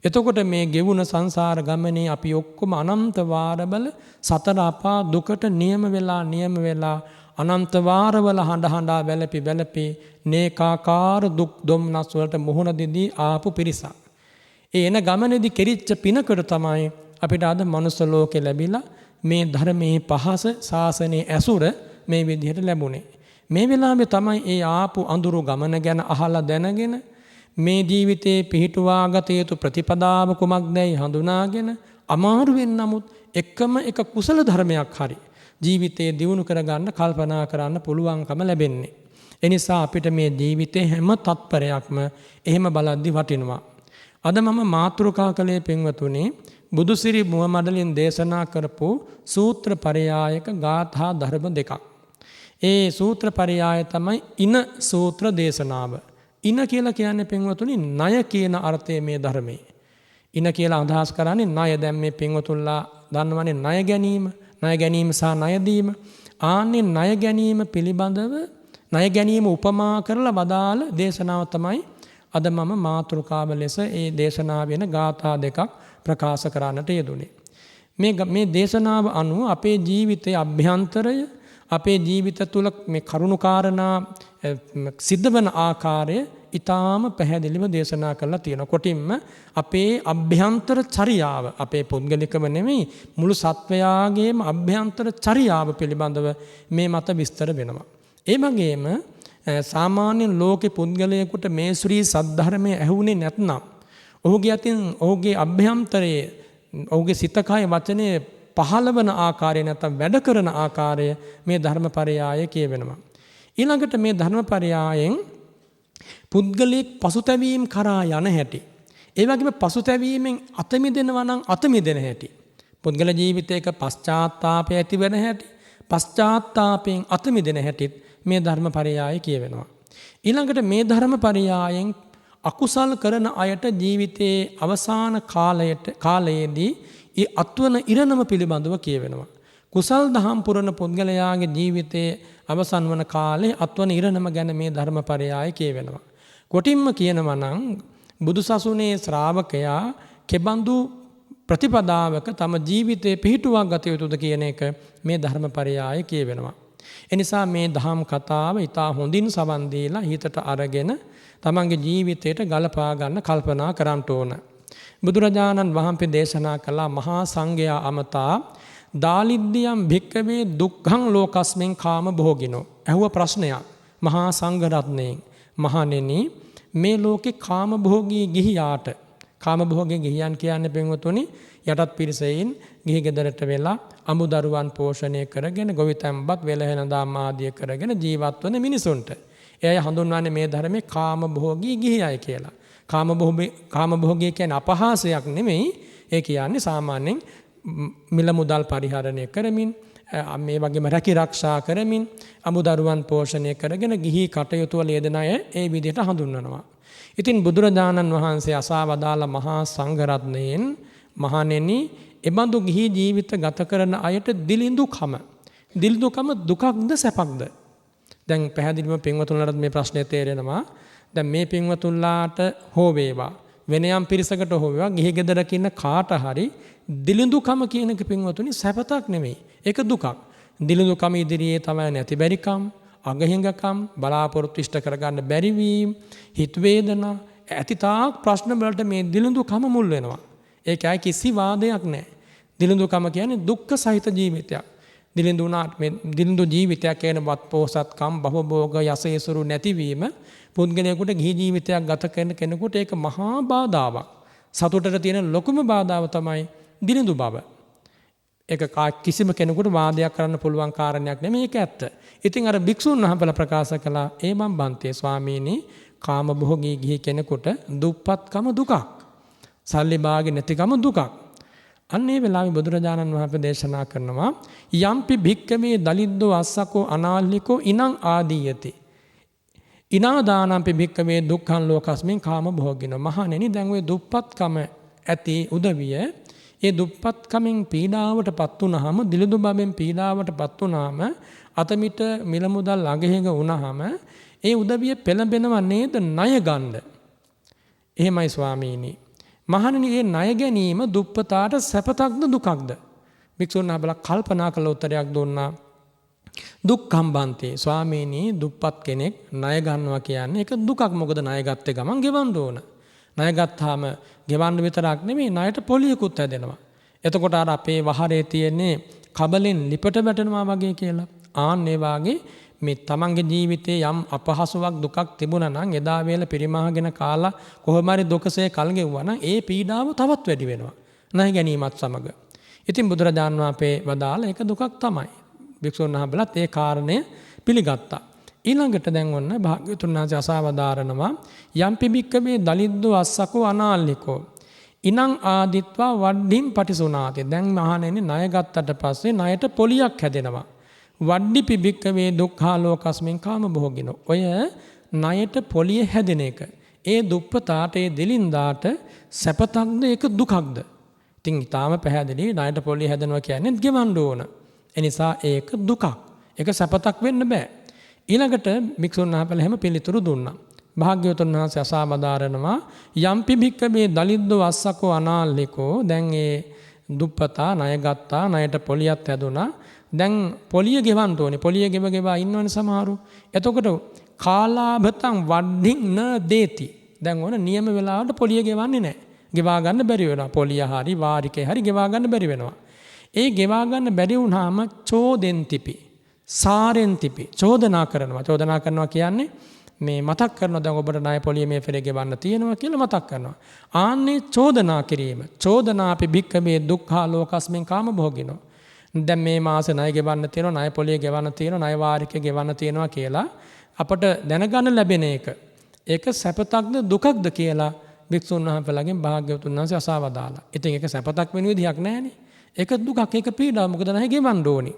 Speaker 1: එතකොට මේ ගෙවුන සංසාර ගමනේ අපි ඔක්කොම අනන්ත වාරවල සතර අපා දුකට නියම වෙලා අනන්ත වාරවල හඬ වැළපි නේකාකාර දුක් දුම්නස් වලට මුහුණ දෙදී ආපු පිරිසක්. ඒ එන ගමනේදී කෙරිච්ච පිනකට තමයි අපිට අද මනුස්ස ලෝකේ ලැබිලා මේ ධර්මයේ පහස, ශාසනයේ ඇසුර මේ විදිහට ලැබුණේ. මේ වෙලාවේ තමයි ඒ ආපු අඳුරු ගමන ගැන අහලා දැනගෙන මේ ජීවිතේ පිහිටුවා ගත යුතු ප්‍රතිපදාව කුමක්දයි හඳුනාගෙන අමාරුවෙන් නමුත් එකම එක කුසල ධර්මයක් හරි ජීවිතේ දියුණු කරගන්න කල්පනා කරන්න පුළුවන්කම ලැබෙන්නේ. එනිසා අපිට මේ ජීවිතේ හැම තත්පරයක්ම එහෙම බලද්දි වටිනවා. අද මම මාතෘකා කළේ පින්වතුනි බුදුසිරි මුව මඩලින් දේශනා කරපු සූත්‍ර පරයායක ගාථා ධර්ම දෙකක්. ඒ සූත්‍ර පරයාය තමයි ඉන සූත්‍ර දේශනාව. ඉන කියලා කියන්නේ පින්වතුනි ණය කියන අර්ථය මේ ධර්මයේ. ඉන කියලා අදහස් කරන්නේ ණය. දැන් මේ පින්වතුන්ලා දන්නවනේ ණය ගැනීම සහ ණය දීම. ආන්නේ ණය ගැනීම පිළිබඳව ණය ගැනීම උපමා කරලා වදාළ දේශනාව තමයි අද මම මාතෘකාව ලෙස ඒ දේශනාව වෙන ගාථා දෙකක් ප්‍රකාශ කරන්නට යෙදුනේ. මේ දේශනාව අනුව අපේ ජීවිතයේ අභ්‍යන්තරය අපේ ජීවිත තුළ මේ කරුණු කාරණා සිද්ධ වන ආකාරය ඊටාම පැහැදිලිව දේශනා කරලා තියෙනවා. කොටින්ම අපේ අභ්‍යන්තර චර්යාව අපේ පුද්ගලිකව නෙමෙයි මුළු සත්වයාගේම අභ්‍යන්තර චර්යාව පිළිබඳව මේ මත විස්තර වෙනවා. ඒ වගේම සාමාන්‍ය ලෝකේ පුද්ගලයෙකුට මේ ශ්‍රී සද්ධර්මයේ ඇහුනේ නැත්නම් ඔහුගේ අතින් ඔහුගේ අභ්‍යන්තරයේ ඔහුගේ සිත කය වචනේ පහළවන ආකාරය නැත්නම් වැඩ කරන ආකාරය මේ ධර්මපරයාය කියවෙනවා. ඊළඟට මේ ධර්මපරයායෙන් පුද්ගලික පසුතැවීම් කරා යන හැටි. ඒ වගේම පසුතැවීමෙන් අත මිදෙනවා නම් අත මිදෙන හැටි. පුද්ගල ජීවිතයක පශ්චාත්තාපය ඇති වෙන හැටි. පශ්චාත්තාපයෙන් අත මිදෙන හැටිත් මේ ධර්මපරයාය කියවෙනවා. ඊළඟට මේ ධර්මපරයායෙන් අකුසල් කරන අයට ජීවිතයේ අවසාන කාලයේදී ඒ අත්වන ඉරණම පිළිබඳව කියවෙනවා. කුසල් දහම් පුරන පුද්ගලයාගේ ජීවිතයේ අවසන් වන කාලේ අත්වන ඉරණම ගැන මේ ධර්මපරයාය කියවෙනවා. කොටින්ම කියනවා නම් බුදුසසුනේ ශ්‍රාවකයා කෙබඳු ප්‍රතිපදාවක තම ජීවිතේ පිහිටුවා ගත යුතුද කියන එක මේ ධර්මපරයාය කියවෙනවා. එනිසා මේ දහම් කතාව ඉතා හොඳින් සවන් දීලා හිතට අරගෙන තමන්ගේ ජීවිතයට ගලපා ගන්න කල්පනා කරන්න ඕන. බුදුරජාණන් වහන්සේ දේශනා කළා මහා සංඝයා අමතා දාලිද්දියම් භික්කවේ දුක්ඛං ලෝකස්මින් කාම භෝගිනෝ. ඇහුව ප්‍රශ්නයක් මහා සංඝ රත්නයෙන් මහණෙනි මේ ලෝකේ කාම භෝගී ගිහියාට කාම භෝගී ගිහියන් කියන්නේ පින්වතුනි යටත් පිරිසෙයින් ගිහි ගෙදරට වෙලා අමුදරුවන් පෝෂණය කරගෙන ගොවිතැන්පත් වෙලහෙන දාම් ආදිය කරගෙන ජීවත් වන මිනිසුන්ට එය හඳුන්වන්නේ මේ ධර්මයේ කාම භෝගී ගිහියයි කියලා. කාම භෝගී කියන්නේ අපහාසයක් නෙමෙයි. ඒ කියන්නේ සාමාන්‍යයෙන් මිල මුදල් පරිහරණය කරමින් මේ වගේම රැකී ආරක්ෂා කරමින් අමුදරුවන් පෝෂණය කරගෙන ගිහි කටයුතු වල යෙදෙන අය ඒ විදිහට හඳුන්වනවා. ඉතින් බුදුරජාණන් වහන්සේ අසවදාලා මහා සංඝ රත්නයෙන් මහණෙනි එබඳු ගිහි ජීවිත ගත කරන අයට දිලිඳුකම දුකක්ද සැපක්ද? දැන් පැහැදිලිවම පින්වතුන්ලාට මේ ප්‍රශ්නේ තේරෙනවා. දැන් මේ පින්වතුන්ලාට හෝ වේවා වෙන යම් පිරිසකට හෝ වේවා ගිහි ගෙදරක ඉන්න කාට හරි දිලිඳුකම කියන එක පින්වතුනි සැපතක් නෙමෙයි. ඒක දුකක්. දිලිඳුකම ඉදිරියේ තමයි නැති බැරිකම්, අගහිඟකම්, බලාපොරොත්තු ඉෂ්ට කරගන්න බැරි වීම, හිත වේදනා, ඇතිතාක් ප්‍රශ්න වලට මේ දිලිඳුකම මුල් වෙනවා. ඒකයි කිසි වාදයක් නැහැ. දිලිඳුකම කියන්නේ දුක්ඛ සහිත ජීවිතයක්. දිලිඳු ජීවිතයක් කියන වත් පෝසත්කම් භවභෝග යසේසුරු නැතිවීම පුද්ගලයාට ගිහි ජීවිතයක් ගත කරන කෙනෙකුට ඒක මහා බාධාවක්. සතුටට තියෙන ලොකුම බාධාව තමයි දිලිඳු බව. ඒක කිසිම කෙනෙකුට වාදයක් කරන්න පුළුවන් කාරණයක් නෙමෙයි ඒක ඇත්ත. ඉතින් අර භික්ෂුන් වහන්සේලා ප්‍රකාශ කළා ඒ මම් බන්තේ ස්වාමීනි කාම භෝගී ගිහි කෙනෙකුට දුප්පත්කම දුකක්. සල්ලි භාගේ නැතිකම දුකක්. අන්නේ වෙලාවේ බුදුරජාණන් වහන්සේ දේශනා කරනවා යම්පි භික්කමේ දලිද්දෝ අස්සකෝ අනාල්ලිකෝ ඉනං ආදීයති. ඉනාදානම්පි භික්කමේ දුක්ඛං ලෝකස්මින් කාම භෝගිනෝ. මහණෙනි දැන් ඔය දුප්පත්කම ඇති උදවිය ඒ දුප්පත්කමෙන් පීඩාවටපත් වුනහම දිලිඳු බබෙන් පීඩාවටපත් වුනහම අතමිට මිල මුදල් අගහිඟ වුනහම ඒ උදවිය පෙළඹෙනව නේද ණය ගන්න. එහෙමයි ස්වාමීනි. මහණෙනි මේ ණය ගැනීම දුප්පතාට සැපතක්ද දුකක්ද? භික්ෂුන් වහන්සේලා කල්පනා කළ උත්තරයක් දුන්නා. දුක්ඛම් බන්තේ ස්වාමීනි දුප්පත් කෙනෙක් ණය ගන්නවා කියන්නේ ඒක දුකක්. මොකද ණය ගත්තේ ගමන් ගෙවන්න ඕන. ණය ගත්තාම ගෙවන්න විතරක් නෙමෙයි ණයට පොලියකුත් හැදෙනවා. එතකොට අර අපේ වහරේ තියෙන්නේ කබලෙන් ලිපට වැටෙනවා වගේ කියලා. ආන් ඒ වාගේ මේ තමන්ගේ ජීවිතේ යම් අපහසුාවක් දුකක් තිබුණා නම් එදා වේල පරිමාගෙන කාලා කොහොම හරි දුකසේ කල් ගෙවුවා නම් ඒ පීඩාව තවත් වැඩි වෙනවා. ණය ගැනීමත් සමග. ඉතින් බුදුරජාන් වහන්සේ වදාළ ඒක දුකක් තමයි. භික්ෂුන් වහන්සේලාත් ඒ කාරණය පිළිගත්තා. ඊළඟට දැන් ඔන්න භාග්‍යවතුන් වහන්සේ අසවදාරනවා යම්පි භික්කමේ දලිද්දෝ අස්සකෝ අනාල්ලිකෝ ඉනං ආදිත්වා වඩ්ඩින් පටිසුනාති. දැන් මහණෙනි ණය ගත්තට පස්සේ ණයට පොලියක් හැදෙනවා. වඩ්ඩි පිබික්කවේ දුක්ඛා ලෝකස්මින් කාම භෝගිනෝ. ඔය ණයට පොලිය හැදෙන එක. ඒ දුප්පතාට ඒ දෙලින්දාට සැපතක්ද ඒක දුකක්ද? ඉතින් ඊටාම පැහැදිලි ණයට පොලිය හැදෙනවා කියන්නේ ගෙවන්න ඕන. ඒ නිසා ඒක දුකක්. ඒක සැපතක් වෙන්න බෑ. ඊළඟට භික්ෂුන් වහන්සේලා හැම පිළිතුරු දුන්නා. භාග්‍යවතුන් වහන්සේ අසාවදාරනවා යම්පි භික්කමේ දලිද්දෝ අස්සකෝ අනාල්ලිකෝ දැන් ඒ දුප්පතා ණය ගත්තා ණයට පොලියක් හැදුනා දැන් පොලිය ගෙවන්න ඕනේ පොලිය ගෙවගෙවා ඉන්නවනේ සමහරු එතකොට කාලාභතං වඩ්ඩින් න දේති දැන් ඕන නියම වෙලාවට පොලිය ගෙවන්නේ නැහැ ගෙවා ගන්න බැරි වෙනවා පොලිය හරි වාරිකේ හරි ගෙවා ගන්න බැරි වෙනවා ඒ ගෙවා ගන්න බැරි වුණාම චෝදෙන්තිපි සාරෙන්තිපි චෝදනා කරනවා කියන්නේ මේ මතක් කරනවා දැන් ඔබට ණය පොලිය මේ ෆෙරේ ගෙවන්න තියෙනවා කියලා මතක් කරනවා. ආන්නේ චෝදනා කිරීම. චෝදනාපි භික්ඛවේ දුක්ඛා ලෝකස්මින් කාමභෝගිනෝ. දැන් මේ මාසේ ණය ගෙවන්න තියෙනවා, ණය පොලිය ගෙවන්න තියෙනවා, ණය වාරිකේ ගෙවන්න තියෙනවා කියලා අපට දැනගන්න ලැබෙන එක. ඒක සැපතක්ද දුකක්ද කියලා භික්ෂුන් වහන්සේලාගෙන් භාග්‍යවතුන් වහන්සේ අසවදාලා. ඉතින් ඒක සැපතක් වෙන විදිහක් නැහැනේ. ඒක දුකක්, ඒක පීඩාවක්. මොකද ණය ගෙවන්න ඕනේ.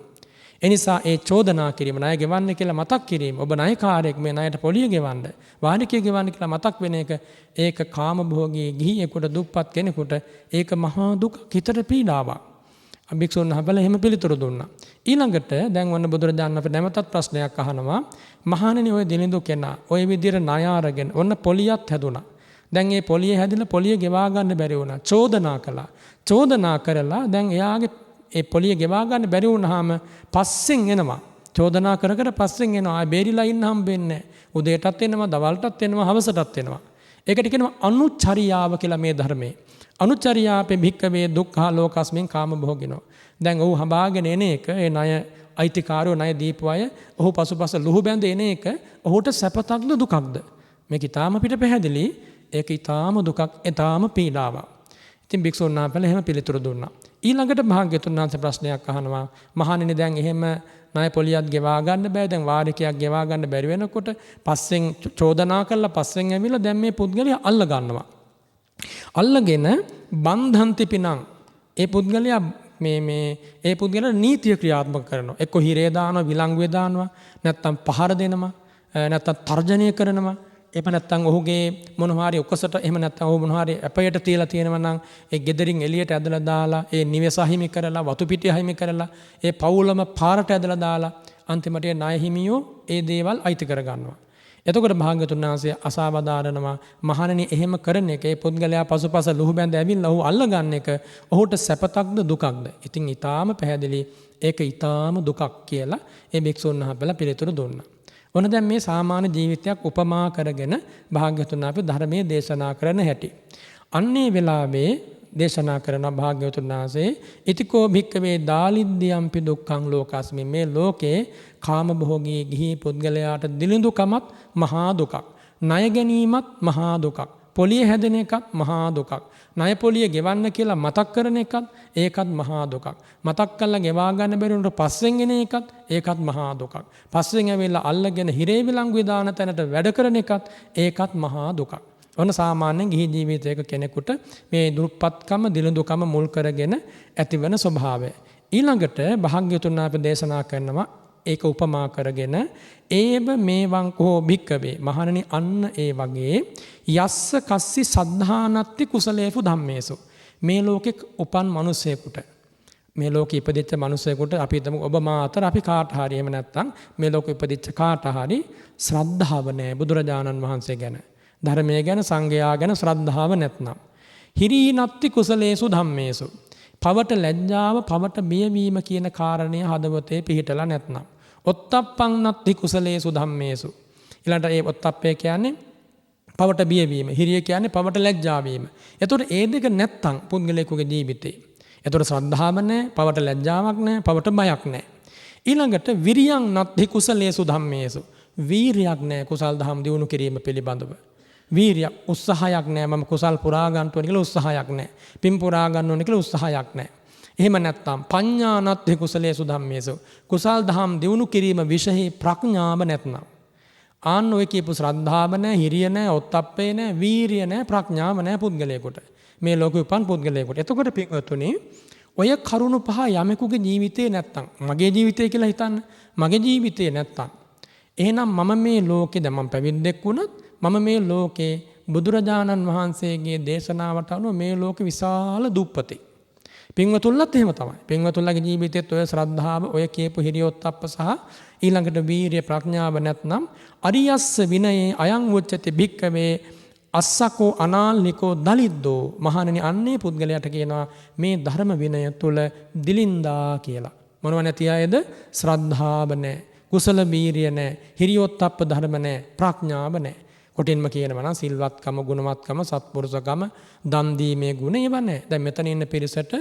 Speaker 1: එනිසා ඒ චෝදනා කිරීම ණය ගෙවන්න කියලා මතක් කිරීම ඔබ ණයකාරයෙක් මේ ණයට පොලිය ගෙවන්න වාරිකය ගෙවන්න කියලා මතක් වෙන එක ඒක කාමභෝගී ගිහියෙකුට දුප්පත් කෙනෙකුට ඒක මහා දුක හිතට පීඩාවක්. භික්ෂුන් වහන්සේලා එහෙම පිළිතුරු දුන්නා. ඊළඟට දැන් වන්න බුදුරජාණන් අපේ නැවතත් ප්‍රශ්නයක් අහනවා. මහණෙනි ඔය දිලිඳු කෙනා ඔය විදිහට ණය අරගෙන ඔන්න පොලියක් හැදුනා. දැන් මේ පොලිය හැදිලා පොලිය ගෙවා ගන්න බැරි වුණා. චෝදනා කළා. චෝදනා කරලා දැන් එයාගේ ඒ පොලිය ගෙවා ගන්න බැරි වුණාම පස්සෙන් එනවා. චෝදනා කර කර පස්සෙන් එනවා. ආයෙ බේරිලා ඉන්න හම්බෙන්නේ නැහැ. උදේටත් එනවා, දවල්ටත් එනවා, හවසටත් එනවා. ඒකට කියනවා අනුචරියාව කියලා මේ ධර්මයේ. අනුචරියාපේ භික්කවේ දුක්ඛා ලෝකස්මින් කාමභෝගිනෝ. දැන් ඔහු හඹාගෙන එන එක ඒ ණය අයිතිකාරයෝ ණය දීපු අය ඔහු පසුපස ලුහු බැඳ එන එක ඔහුට සැපතක්ද දුකක්ද? මේක ඊටාම පිට පැහැදිලි. ඒක ඊටාම දුකක්, ඊටාම පීඩාවක්. ඉතින් භික්ෂුන් වහන්සේලා එහෙම පිළිතුරු දුන්නා. ඊළඟට භාග්‍යවතුන් වහන්සේ ප්‍රශ්නයක් අහනවා. මහණෙනි දැන් එහෙම ණය පොලියක් ගෙවා ගන්න බෑ. දැන් වාරිකයක් ගෙවා ගන්න බැරි වෙනකොට පස්සෙන් චෝදනා කරලා පස්සෙන් ඇවිල්ලා දැන් මේ පුද්ගලයා අල්ල ගන්නවා. අල්ලගෙන බන්ධන්ති පිනං ඒ පුද්ගලයා ඒ පුද්ගලයා නීතිය ක්‍රියාත්මක කරනවා. එක්ක හිරේ දානවා, විලංගුවේ දානවා, නැත්තම් පහර දෙනවා, නැත්තම් තර්ජනය කරනවා. එහෙම නැත්නම් ඔහුගේ මොනවා හරි ඔකසට එහෙම නැත්නම් ඔහු මොනවා හරි අපයට තියලා තියෙනවා නම් ඒ ගෙදරින් එළියට ඇදලා දාලා ඒ නිවෙස අහිමි කරලා වතු පිටි අහිමි කරලා ඒ පවුලම පාරට ඇදලා දාලා අන්තිමට ඒ ණය හිමියෝ ඒ දේවල් අයිති කර ගන්නවා. එතකොට භාග්‍යවතුන් වහන්සේ අසවදාරනවා මහණෙනි එහෙම කරන එක ඒ පුද්ගලයා පසුපස ලුහු බැඳ ඇවිල්ලා ඔහු අල්ල ගන්න එක ඔහුට සැපතක්ද දුකක්ද? ඉතින් ඊටාම පැහැදිලි ඒක ඊටාම දුකක් කියලා ඒ භික්ෂුන් වහන්සේලා පිළිතුරු දුන්නා. ඔන්න දැන් මේ සාමාන්‍ය ජීවිතයක් උපමා කරගෙන භාග්‍යවතුන් වහන්සේ ධර්මයේ දේශනා කරන හැටි. අන්නේ වෙලාවේ දේශනා කරන භාග්‍යවතුන් වහන්සේ ඉතිකෝ භික්කවේ දාලිද්දියම්පි දුක්ඛං ලෝකස්මි මේ ලෝකේ කාමභෝගී ගිහි පුද්ගලයාට දිලිඳුකමත් මහා දුකක්. ණය ගැනීමත් මහා දුකක්. පොලිය හැදෙන එකත් මහා දුකක්. ණය පොලිය ගෙවන්න කියලා මතක් කරන එකත් ඒකත් මහා දුකක්. මතක් කරලා ගෙවා ගන්න බැරි වුණොත් පස්සෙන් එන එකත් ඒකත් මහා දුකක්. පස්සෙන් ඇවිල්ලා අල්ලගෙන හිරේ විලංගුවේ දාන තැනට වැඩ කරන එකත් ඒකත් මහා දුකක්. ඔන්න සාමාන්‍යයෙන් ගිහි ජීවිතයක කෙනෙකුට මේ දුප්පත්කම දිලිඳුකම මුල් කරගෙන ඇතිවන ස්වභාවය. ඊළඟට භාග්‍යවතුන් වහන්සේ දේශනා කරනවා ඒක උපමා කරගෙන ඒව මේවං කෝ භික්කවේ මහණනි අන්න ඒ වගේ යස්ස කස්සි සද්ධානත්ති කුසලේසු ධම්මේසු මේ ලෝකෙක උපන් මිනිසෙකුට මේ ලෝකෙ ඉපදිච්ච මිනිසෙකුට අපි හිතමු ඔබ මා අතර අපි කාට හරි එහෙම නැත්නම් මේ ලෝකෙ ඉපදිච්ච කාට හරි ශ්‍රද්ධාව නැහැ බුදුරජාණන් වහන්සේ ගැන ධර්මයේ ගැන සංඝයා ගැන ශ්‍රද්ධාව නැත්නම් හිරීනත්ති කුසලේසු ධම්මේසු පවට ලැජ්ජාව පවට බියවීම කියන කාරණය හදවතේ පිහිටලා නැත්නම් ඔත්තප්පං නත්ති කුසලේසු ධම්මේසු ඊළඟට ඒ ඔත්තප්පේ කියන්නේ පවට බියවීම හිරිය කියන්නේ පවට ලැජ්ජා වීම. එතකොට ඒ දෙක නැත්තම් පුද්ගලයෙකුගේ ජීවිතේ. එතකොට ශ්‍රද්ධාව නැහැ, පවට ලැජ්ජාවක් නැහැ, පවට බයක් නැහැ. ඊළඟට විරියං නත්ති කුසලේසු ධම්මේසු වීරියක් නැහැ කුසල් දහම් දියුණු කිරීම පිළිබඳව. වීරියක් උත්සාහයක් නැහැ මම කුසල් පුරා ගන්න ඕන කියලා උත්සාහයක් නැහැ. පින් පුරා ගන්න ඕන කියලා උත්සාහයක් නැහැ. එහෙම නැත්නම් පඤ්ඤානත්ති කුසලේසු ධම්මේසු කුසල් දහම් දියුණු කිරීම විශේෂ ප්‍රඥාව නැත්නම් ආන්න ඔය කියපු ශ්‍රද්ධාව නැහැ, හිරිය නැහැ, ඔත්තප්පේ නැහැ, වීරිය නැහැ, ප්‍රඥාව නැහැ පුද්ගලයෙකුට. මේ ලෝකෙ උපන් පුද්ගලයෙකුට. එතකොට පින්වතුනි ඔය කරුණු පහ යමෙකුගේ ජීවිතේ නැත්තම් මගේ ජීවිතය කියලා හිතන්න. මගේ ජීවිතේ නැත්තම් එහෙනම් මම මේ ලෝකේ දැන් මම පැවිද්දෙක් වුණත් මම මේ ලෝකේ බුදුරජාණන් වහන්සේගේ දේශනාවට අනුව මේ ලෝකේ විශාල දුප්පතේ. පින්වතුන්ලත් එහෙම තමයි. පින්වතුන්ලගේ ජීවිතයේත් ඔය ශ්‍රද්ධාව, ඔය කියපු හිරියොත්ප්ප සහ ඊළඟට වීරිය ප්‍රඥාව නැත්නම් අරියස්ස විනයේ අයං උච්චති භික්කවේ අස්සකෝ අනාල්නිකෝ දලිද්දෝ මහණෙනි අන්නේ පුද්ගලයාට කියනවා මේ ධර්ම විනය තුල දිලින්දා කියලා. මොනව නැති අයද? ශ්‍රද්ධාව නැහැ, කුසල වීරිය නැහැ, හිරියොත්ප්ප ධර්ම නැහැ, ප්‍රඥාව නැහැ. කොටින්ම කියනවා නම් සිල්වත්කම, ගුණවත්කම, සත්පුරුෂකම, දන් දීමේ ගුණ ඒව නැහැ. දැන් මෙතන ඉන්න පිරිසට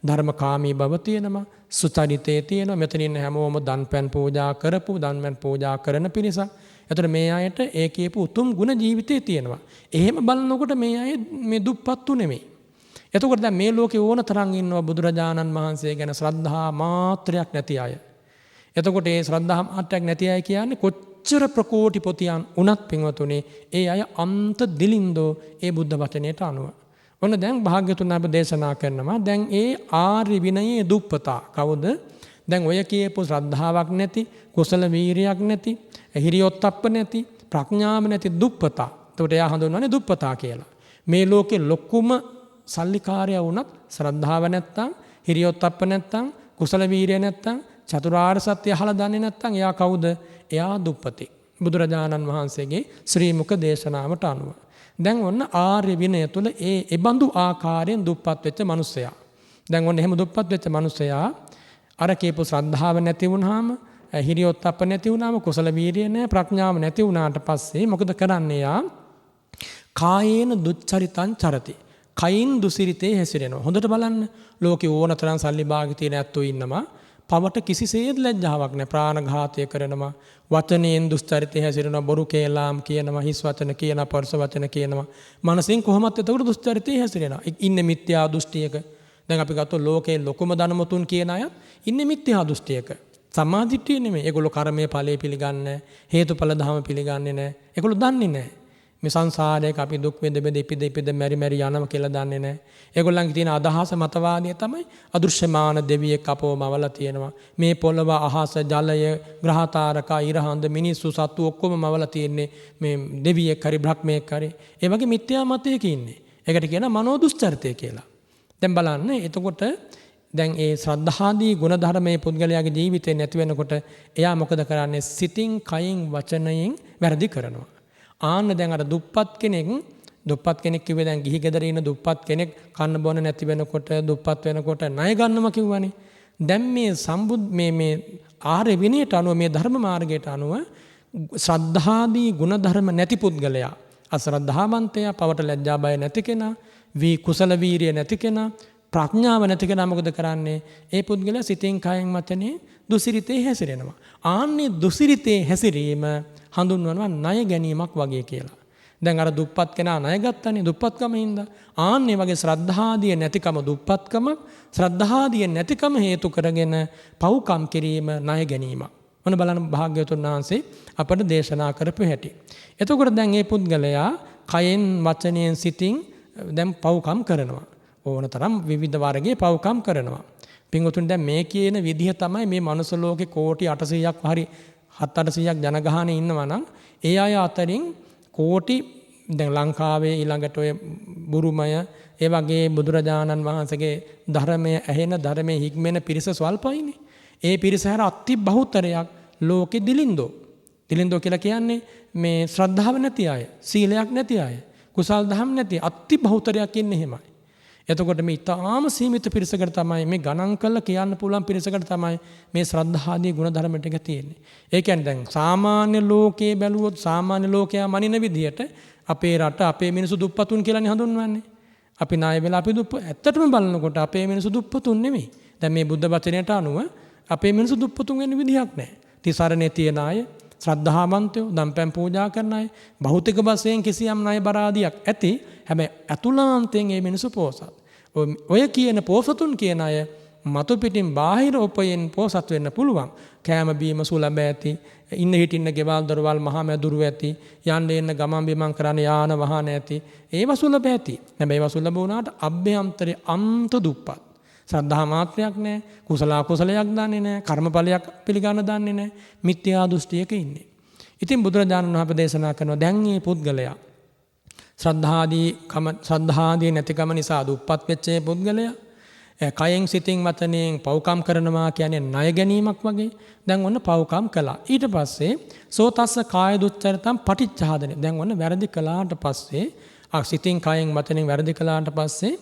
Speaker 1: ධර්මකාමී බව තියෙනවා, සුචරිතේ තියෙනවා. මෙතන ඉන්න හැමෝම දන්පැන් පූජා කරපු, දන්පැන් පූජා කරන පිරිසක්. එතකොට මේ අයට ඒ කියපු උතුම් ගුණ ජීවිතේ තියෙනවා. එහෙම බලනකොට මේ අය මේ දුප්පත්තු නෙමෙයි. එතකොට දැන් මේ ලෝකේ ඕන තරම් ඉන්නවා බුදුරජාණන් වහන්සේ ගැන ශ්‍රද්ධා මාත්‍රයක් නැති අය. එතකොට ඒ ශ්‍රද්ධා මාත්‍රයක් නැති අය කියන්නේ කොච්චර ප්‍රකෝටි පොතියන් උනත් පින්වතුනි ඒ අය අන්ත දිලින්දෝ ඒ බුද්ධ වචනයට අනුව. ඔන්න දැන් භාග්‍යතුන් අප දේශනා කරනවා දැන් ඒ ආර්ය විනයේ දුප්පතා කවුද? දැන් ඔය කියපු ශ්‍රද්ධාවක් නැති, කුසල වීරියක් නැති, හිරියොත්ප්ප නැති, ප්‍රඥාව නැති දුප්පතා. එතකොට එයා හඳුන්වන්නේ දුප්පතා කියලා. මේ ලෝකේ ලොකුම සල්ලිකාරයා වුණත් ශ්‍රද්ධාව නැත්තම්, හිරියොත්ප්ප නැත්තම්, කුසල වීරිය නැත්තම්, චතුරාර්ය සත්‍ය අහලා දන්නේ නැත්තම් එයා කවුද? එයා දුප්පතේ. බුදුරජාණන් වහන්සේගේ ශ්‍රී මුඛ දේශනාවට අනුව. දැන් ඔන්න ආර්ය විනය තුල ඒ බඳු ආකාරයෙන් දුප්පත් වෙච්ච මිනිසයා. දැන් ඔන්න එහෙම දුප්පත් වෙච්ච මිනිසයා අර කියපු ශ්‍රද්ධාව නැති වුනහම, හිරියොත්ප්ප නැති වුනහම, කුසල වීරිය නැහැ, ප්‍රඥාව නැති වුණාට පස්සේ මොකද කරන්නේ? යා කායේන දුච්චරිතං චරති. කයින් දුසිරිතේ හැසිරෙනවා. හොඳට බලන්න. ලෝකේ ඕන තරම් සල්ලි භාගී තියෙන ඇත්තෝ ඉන්නවා. පවට කිසිසේත් ලැජ්ජාවක් නැහැ. ප්‍රාණඝාතය කරනවා, වචනයෙන් දුස්චරිතේ හැසිරෙනවා, බොරු කේලාම් කියනවා, හිස් වචන කියනවා, පරස වචන කියනවා. මනසින් කොහොමත් එතකොට දුස්චරිතේ හැසිරෙනවා. ඉන්නේ මිත්‍යා දෘෂ්ටියක. දැන් අපි ගත්තොත් ලෝකේ ලොකුම ධනමුතුන් කියන අයත් ඉන්නේ මිත්‍යා දෘෂ්ටියක. සම්මාදිට්ඨිය නෙමෙයි. ඒගොල්ලෝ කර්මයේ ඵලයේ පිළිගන්නේ, හේතුඵල ධම පිළිගන්නේ නැහැ. ඒගොල්ලෝ දන්නේ නැහැ. මේ සංසාරයක අපි දුක් විඳ ඉපිද මෙරි යනවා කියලා දන්නේ නැහැ. ඒගොල්ලන්ගේ තියෙන අදහස මතවාදය තමයි අදෘශ්‍යමාන දෙවියෙක් අපව මවලා තියෙනවා. මේ පොළව, අහස, ජලය, ග්‍රහතාරක, ඉරහඳ, මිනිස්සු, සත්තු ඔක්කොම මවලා තියෙන්නේ මේ දෙවියෙක් හරි බ්‍රහ්මයෙක් හරි. ඒ වගේ මිත්‍යා මතයක ඉන්නේ. ඒකට කියනවා මනෝ දුස්චරිතය කියලා. දැන් බලන්න එතකොට දැන් ඒ ශ්‍රද්ධාදී ගුණධර්මයේ පුද්ගලයාගේ ජීවිතේ නැති වෙනකොට එයා මොකද කරන්නේ? සිතින්, කයින්, වචනයෙන් වැරදි කරනවා. ආන්න දැන් අර දුප්පත් කෙනෙක් කිව්වේ දැන් ගිහි ගෙදර ඉන්න දුප්පත් කෙනෙක් කන්න බොන නැති වෙනකොට, දුප්පත් වෙනකොට ණය ගන්නවා කිව්වනේ. දැන් මේ ආර්ය විනයට අනුව, මේ ධර්ම මාර්ගයට අනුව ශ්‍රද්ධාදී ගුණධර්ම නැති පුද්ගලයා, අශ්‍රද්ධාවන්තයා, පවට ලැජ්ජා බය නැති කෙනා, කුසල වීරිය නැති කෙනා, ප්‍රඥාව නැති කෙනා මොකද කරන්නේ? ඒ පුද්ගලයා සිතෙන්, කයෙන්, වචනේ දුසිරිතේ හැසිරෙනවා. ආන්නේ දුසිරිතේ හැසිරීම හඳුන්වනවා ණය ගැනීමක් වගේ කියලා. දැන් අර දුප්පත් කෙනා ණය ගත්තනේ දුප්පත්කම හින්දා. ආන්නේ වගේ ශ්‍රද්ධාදිය නැතිකම දුප්පත්කම, ශ්‍රද්ධාදිය නැතිකම හේතු කරගෙන පව්කම් කිරීම ණය ගැනීමක්. මොන බලන්න භාග්‍යවතුන් වහන්සේ අපට දේශනා කරපු හැටි. එතකොට දැන් මේ පුද්ගලයා කයෙන්, වචනයෙන්, සිතින් දැන් පව්කම් කරනවා. ඕන තරම් විවිධ වර්ගයේ පව්කම් කරනවා. පින්වතුන් දැන් මේ කියන විදිහ තමයි මේ මනුස්ස ලෝකේ කෝටි 800ක් හරි 700ක් ජනගහනේ ඉන්නවා නම් ඒ අය අතරින් කෝටි දැන් ලංකාවේ ඊළඟට ඔය බුරුමය ඒ වගේ බුදුරජාණන් වහන්සේගේ ධර්මය ඇහෙන, ධර්මයේ හික්මෙන පිරිස ස්වල්පයිනේ. ඒ පිරිස හැර අති බහුතරයක් ලෝකෙ දිලින්දෝ. දිලින්දෝ කියලා කියන්නේ මේ ශ්‍රද්ධාව නැති අය, සීලයක් නැති අය, කුසල් දහම් නැති අති බහුතරයක් ඉන්නේ එහෙමයි. එතකොට මේ ඊටාම සීමිත පිරිසකට තමයි මේ ගණන් කරලා කියන්න පුළුවන් පිරිසකට තමයි මේ ශ්‍රද්ධාදී ගුණධර්ම ටික තියෙන්නේ. ඒ කියන්නේ දැන් සාමාන්‍ය ලෝකයේ බැලුවොත් සාමාන්‍ය ලෝකයා මනින විදිහට අපේ රට අපේ මිනිසු දුප්පතුන් කියලානේ හඳුන්වන්නේ. අපි ණය වෙලා අපි ඇත්තටම බලනකොට අපේ මිනිසු දුප්පතුන් නෙමෙයි. දැන් මේ බුද්ධ වචනයට අනුව අපේ මිනිසු දුප්පතුන් වෙන්න විදිහක් නැහැ. තිසරණේ තියන අය, ශ්‍රද්ධාවන්තයෝ, දම්පැන් පූජා කරන අය, භෞතික වශයෙන් කිසියම් ණය බරාදියක් ඇති. හැබැයි අතුලාන්තයෙන් මේ මිනිසු පෝසත්. ඔය කියන පෝසතුන් කියන අය මතු පිටින් බාහිර උපයෙන් පෝසත් වෙන්න පුළුවන්. කෑම බීම සුලබ ඇති, ඉන්න හිටින්න ගෙවල් දොරවල් මහා මැදුරු ඇති, යන්න එන්න ගමන් බිමන් කරන්න යාන වාහන ඇති. ඒව සුලබ ඇති. හැබැයි ඒව සුලබ වුණාට අභ්‍යන්තරේ අන්ත දුප්පත්. ශ්‍රද්ධා මාත්‍රයක් නැහැ, කුසල කුසලයක් දන්නේ නැහැ, කර්මඵලයක් පිළිගන්න දන්නේ නැහැ. මිත්‍යා දෘෂ්ටියක ඉන්නේ. ඉතින් බුදුරජාණන් වහන්සේ දේශනා කරනවා දැන් මේ පුද්ගලයා ශ්‍රද්ධාදී නැතිකම නිසා දුප්පත් වෙච්ච පුද්ගලයා කයෙන් සිතින් වචනයෙන් පව්කම් කරනවා කියන්නේ ණය ගැනීමක් වගේ දැන් ඔන්න පව්කම් කළා. ඊට පස්සේ සෝතස්ස කාය දුච්චරිතම් පටිච්චාදනේ. දැන් ඔන්න වැරදි කළාට පස්සේ සිතින් කයෙන් වචනෙන් වැරදි කළාට පස්සේ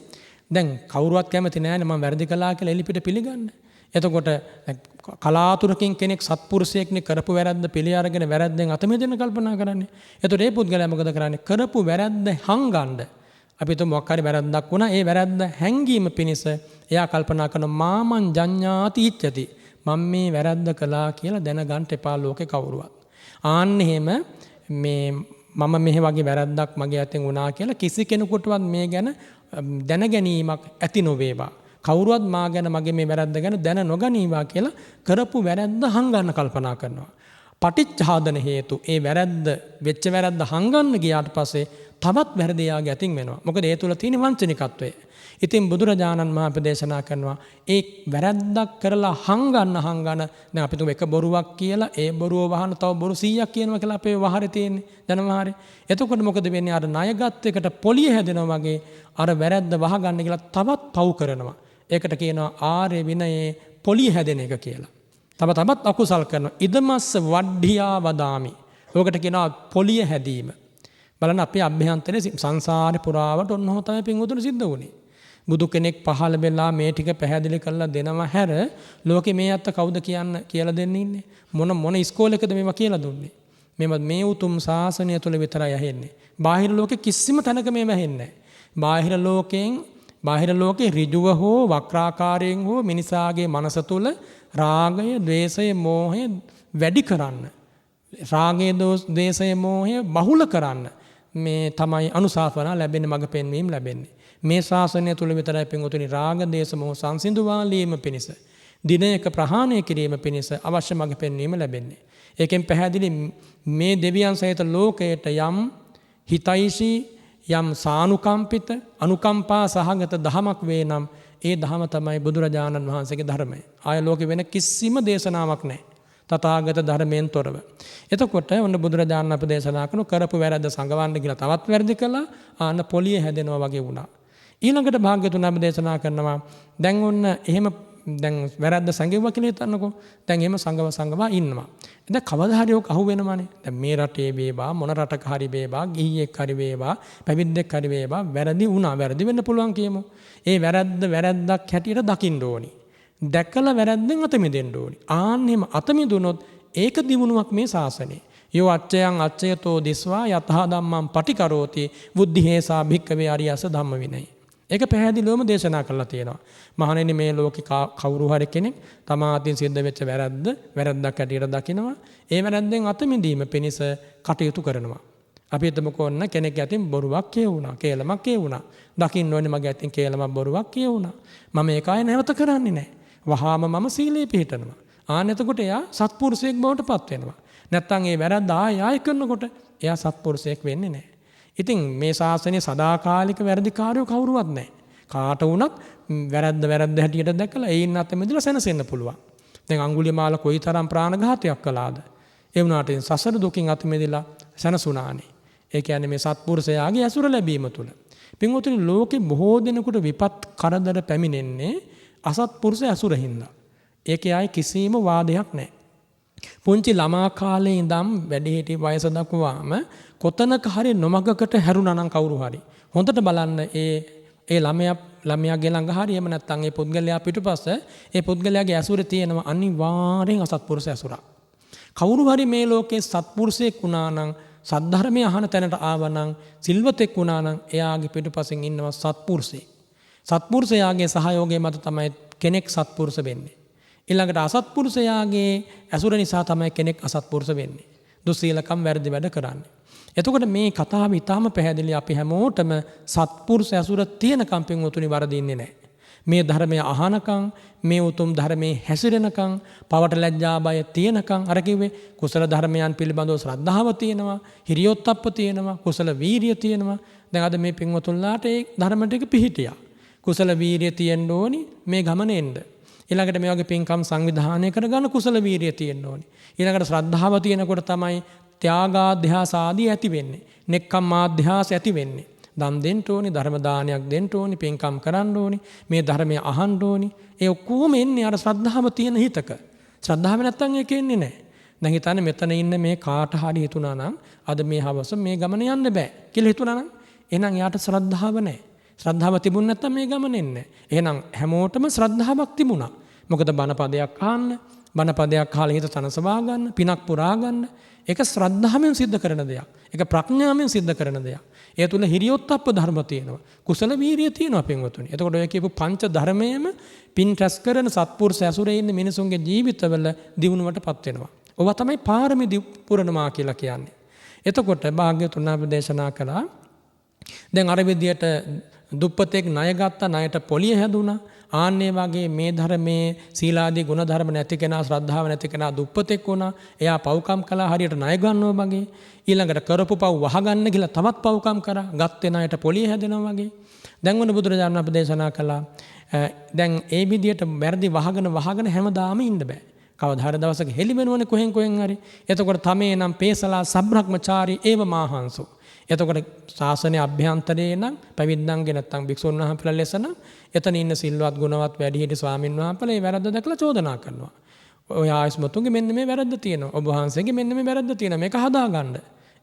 Speaker 1: දැන් කවුරුවත් කැමති නැහැ මම වැරදි කළා කියලා එලිපිට පිළිගන්න. එතකොට කලාතුරකින් කෙනෙක් සත්පුරුෂයෙක්නේ කරපු වැරද්ද පිළි අරගෙන වැරද්දෙන් අත මෙදෙන්න කල්පනා කරන්නේ. එතකොට මේ පුද්ගලයා මොකද කරන්නේ? කරපු වැරද්ද හංගන්න. අපි તો මොකක් හරි වැරද්දක් වුණා. ඒ වැරද්ද හැංගීම පිණිස එයා කල්පනා කරන මාමං ජඤ්ඤාති ඉච්ඡති. මම මේ වැරද්ද කළා කියලා දැනගන්න එපා ලෝකේ කවුරුවත්. ආන්න එහෙම මේ මම මෙහෙ වගේ වැරද්දක් මගේ අතින් වුණා කියලා කිසි කෙනෙකුටවත් මේ ගැන දැන ගැනීමක් ඇති නොවේවා. කවුරුවත් මා ගැන මගේ මේ වැරද්ද ගැන දැන නොගනීවා කියලා කරපු වැරද්ද හංගන්න කල්පනා කරනවා. පටිච්චාදන හේතු ඒ වැරද්ද වෙච්ච වැරද්ද හංගන්න ගියාට පස්සේ තවත් වැරදි යාගේ අතින් වෙනවා. මොකද ඒ තුල තියෙන වංචනිකත්වය. ඉතින් බුදුරජාණන් වහන්සේ දේශනා කරනවා ඒ වැරද්දක් කරලා හංගන්න දැන් අපි තුම එක බොරුවක් කියලා ඒ බොරුව වහන තව බොරු 100ක් කියනවා කියලා අපේ වහරේ තියෙන්නේ ජනවහරේ. එතකොට මොකද වෙන්නේ? අර ණයගත් එකට පොලිය හැදෙනවා වගේ අර වැරද්ද වහගන්න කියලා තවත් පව් කරනවා. ඒකට කියනවා ආර්ය විනයේ පොලිය හැදෙන එක කියලා. තවත් අකුසල් කරනවා. ඉදමස්ස වඩ්ඩියා වදාමි. ඔකට කියනවා පොලිය හැදීම. බලන්න අපේ අභ්‍යන්තරයේ සංසාරේ පුරාවට ඔන්නෝ තමයි පින්වතුනි සිද්ධ වුනේ. බුදු කෙනෙක් පහළ වෙලා මේ ටික පැහැදිලි කරලා දෙනවා හැර ලෝකේ මේ අත්ත කවුද කියලා දෙන්නේ ඉන්නේ? මොන ඉස්කෝලේකද මේවා කියලා දුන්නේ? මේ උතුම් ශාසනය තුල විතරයි ඇහෙන්නේ. බාහිර ලෝකේ කිසිම තැනක මේව ඇහෙන්නේ නැහැ. බාහිර ලෝකේ ඍජුව හෝ වක්‍රාකාරයෙන් හෝ මිනිසාගේ මනස තුල රාගය, ద్వේෂය, මෝහය වැඩි කරන්න. රාගය, ద్వේෂය, මෝහය බහුල කරන්න මේ තමයි අනුශාසනා ලැබෙන්නේ, මඟ පෙන්වීම ලැබෙන්නේ. මේ ශාසනය තුල විතරයි පින්වතුනි රාග, ద్వේෂ, මෝහ සංසිඳුවාලීම පිණිස දිනයක ප්‍රහාණය කිරීම පිණිස අවශ්‍ය මඟ පෙන්වීම ලැබෙන්නේ. ඒකෙන් පැහැදිලි මේ දෙවියන් සහිත ලෝකයට යම් හිතයිසි යම් සානුකම්පිත අනුකම්පා සහගත දහමක් වේ නම් ඒ දහම තමයි බුදුරජාණන් වහන්සේගේ ධර්මය. ආය ලෝකෙ වෙන කිසිම දේශනාවක් නැහැ. තථාගත ධර්මයෙන් තොරව. එතකොට ඔන්න බුදුරජාණන් අප දේශනා කරන කරපු වැරද්ද සංගවන්න කියලා තවත් වැරදි කළා. ආන්න පොලිය හැදෙනවා වගේ වුණා. ඊළඟට භාග්‍යතුන් අප දේශනා කරනවා දැන් ඔන්න එහෙම දැන් වැරද්ද සංගෙවුවා කියලා හිතන්නකෝ. දැන් එහෙම සංගවා ඉන්නවා. දැන් කවදා හරි ඔක අහු වෙනවනේ. දැන් මේ රටේ වේවා මොන රටක හරි වේවා ගිහියෙක් හරි වේවා පැවිද්දෙක් හරි වේවා වැරදි වුණා. වැරදි වෙන්න පුළුවන් කියමු. ඒ වැරද්දක් හැටියට දකින්න ඕනි. දැකලා වැරද්දෙන් අත මිදෙන්න ඕනි. ආන්නෙම අත මිදුනොත් ඒක දිනුවක් මේ ශාසනේ. යෝ අච්චයන් අච්චයතෝ දිස්වා යතහ ධම්මං පටිකරෝති බුද්ධිහේසා භික්කවේ අරියස ධම්ම විනය. ඒක පැහැදිලිවම දේශනා කරලා තියෙනවා. මහණෙනි මේ ලෝකේ කවුරු හරි කෙනෙක් තමා අතින් සිද්ධ වෙච්ච වැරද්දක් හැටියට දකිනවා. ඒ වැරද්දෙන් අත මිදීම පිණිස කටයුතු කරනවා. අපි හිතමුකෝ ඔන්න කෙනෙක් අතින් බොරුවක් කියවුණා, කේලමක් කියවුණා. දකින්න ඕනේ මගේ අතින් කේලමක් බොරුවක් කියවුණා. මම ඒක ආයෙ නැවත කරන්නේ නැහැ. වහාම මම සීලේ පිළිපදිනවා. ආන්න එතකොට එයා සත්පුරුෂයෙක් බවට පත් වෙනවා. නැත්තම් ඒ වැරද්ද ආයෙ කරනකොට එයා සත්පුරුෂයෙක් වෙන්නේ නැහැ. ඉතින් මේ ශාසනයේ සදාකාලික වැරදිකාරයෝ කවුරුවත් නැහැ. කාට වුණත් වැරද්ද හැටියට දැකලා ඒයින් අත මිදලා සැනසෙන්න පුළුවන්. දැන් අඟුලිමාල කොයිතරම් ප්‍රාණඝාතයක් කළාද? ඒ වුණාට සසර දුකින් අත මිදලා සැනසුණානේ. ඒ කියන්නේ මේ සත්පුරුෂයාගේ ඇසුර ලැබීම තුල. පින්වතුනි ලෝකේ බොහෝ දෙනෙකුට විපත් කරදර පැමිණෙන්නේ අසත්පුරුෂ ඇසුර හින්දා. ඒකේ ආයේ කිසිම වාදයක් නැහැ. පුංචි ළමා කාලේ ඉඳන් වැඩිහිටි වයස දක්වාම කොතනක හරි නොමගකට හැරුණා නම් කවුරු හරි හොඳට බලන්න ඒ ළමයාගේ ළඟ හරි එහෙම නැත්නම් ඒ පුද්ගලයා පිටුපස්ස ඒ පුද්ගලයාගේ ඇසුරේ තියෙනවා අනිවාර්යෙන් අසත්පුරුෂ ඇසුරක්. කවුරු හරි මේ ලෝකේ සත්පුරුෂයෙක් වුණා නම් සද්ධර්මය අහන තැනට ආවනම් සිල්වතෙක් වුණා නම් එයාගේ පිටුපසින් ඉන්නවා සත්පුරුෂයෙක්. සත්පුරුෂයාගේ සහයෝගය මත තමයි කෙනෙක් සත්පුරුෂ වෙන්නේ. ඊළඟට අසත්පුරුෂයාගේ ඇසුර නිසා තමයි කෙනෙක් අසත්පුරුෂ වෙන්නේ. දුස්සීලකම් වැරදි වැඩ කරන්නේ. එතකොට මේ කතාව ඉතාම පැහැදිලි. අපි හැමෝටම සත්පුරුෂ ඇසුර තියෙනකම් පින්වතුනි වරදින්නේ නැහැ. මේ ධර්මය අහනකම් මේ උතුම් ධර්මයේ හැසිරෙනකම් පවට ලැජ්ජා බය තියෙනකම් අර කිව්වේ කුසල ධර්මයන් පිළිබඳව ශ්‍රද්ධාව තියෙනවා, හිරියොත්ප්ප තියෙනවා, කුසල වීරිය තියෙනවා. දැන් අද මේ පින්වතුන්ලාට ඒ ධර්ම ටික පිහිටියා. කුසල වීරිය තියෙන්න ඕනි මේ ගමන එන්න. ඊළඟට මේ වගේ පින්කම් සංවිධානය කරගන්න කුසල වීරිය තියෙන්න ඕනි. ඊළඟට ශ්‍රද්ධාව තියෙනකොට තමයි ත්‍යාගාධ්‍යාස ආදී ඇති වෙන්නේ. නෙක්ඛම්මාධ්‍යාස ඇති වෙන්නේ. දන් දෙන්න ඕනි, ධර්ම දානයක් දෙන්න ඕනි, පින්කම් කරන්න ඕනි, මේ ධර්මය අහන්න ඕනි. ඒ ඔක්කොම එන්නේ අර ශ්‍රද්ධාව තියෙන හිතක. ශ්‍රද්ධාව නැත්තම් ඒක එන්නේ නැහැ. දැන් හිතන්නේ මෙතන ඉන්න මේ කාට හරි හිතුණා නම් අද මේ හවස මේ ගමන යන්න බෑ කියලා හිතුණා නම් එහෙනම් යාට ශ්‍රද්ධාව නැහැ. ශ්‍රද්ධාව තිබුණ නැත්තම් මේ ගමන එන්නේ නැහැ. එහෙනම් හැමෝටම ශ්‍රද්ධාවක් තිබුණා. මොකද බණපදයක් අහන්න, බණපදයක් අහලා හිත තනසවා ගන්න, පිනක් පුරා ගන්න. ඒක ශ්‍රද්ධාවෙන් සිද්ධ කරන දෙයක්. ඒක ප්‍රඥාවෙන් සිද්ධ කරන දෙයක්. ඒ තුල හිරියොත්ප්ප ධර්ම තියෙනවා. කුසල වීරිය තියෙනවා පින්වතුනි. එතකොට ඔය කියපු පංච ධර්මයේම පින් රැස් කරන සත්පුරුෂ ඇසුරේ ඉන්න මිනිසුන්ගේ ජීවිතවල දියුණුවටපත් වෙනවා. ඔවා තමයි පාරමී පුරනවා කියලා කියන්නේ. එතකොට භාග්‍යවතුන් වහන්සේ දේශනා කළා දැන් අර විදියට දුප්පතෙක් ණය ගත්තා, ණයට පොලිය හැදුනා. ආන්නේ වගේ මේ ධර්මයේ සීලාදී ගුණ ධර්ම නැති කෙනා, ශ්‍රද්ධාව නැති කෙනා දුප්පතෙක් වුණා. එයා පව්කම් කළා හරියට ණය ගන්නවා වගේ. ඊළඟට කරපු පව් වහගන්න කියලා තවත් පව්කම් කරා. ගත්තේ ණයට පොලිය හැදෙනවා වගේ. දැන් වුණ බුදුරජාණන් වහන්සේ දේශනා කළා දැන් ඒ විදියට වැරදි වහගෙන හැමදාම ඉන්න බෑ. කවදා හරි දවසක හෙලි වෙනවනේ කොහෙන් හරි. එතකොට තමේ නම් පේසලා සබ්‍රහ්මචාරී ඒව මාහංසෝ. එතකොට ශාසනයේ අභ්‍යන්තරේ නම් පැවිද්දන්ගේ නැත්තම් භික්ෂුන් වහන්සේලා ලෙස නම් එතන ඉන්න සිල්වත් ගුණවත් වැඩිහිටි ස්වාමින් වහන්සේලා ඒ වැරද්ද දැකලා චෝදනා කරනවා. ඔය ආයස්මතුන්ගේ මෙන්න මේ වැරද්ද තියෙනවා. ඔබ වහන්සේගේ මෙන්න මේ වැරද්ද තියෙනවා. මේක හදාගන්න.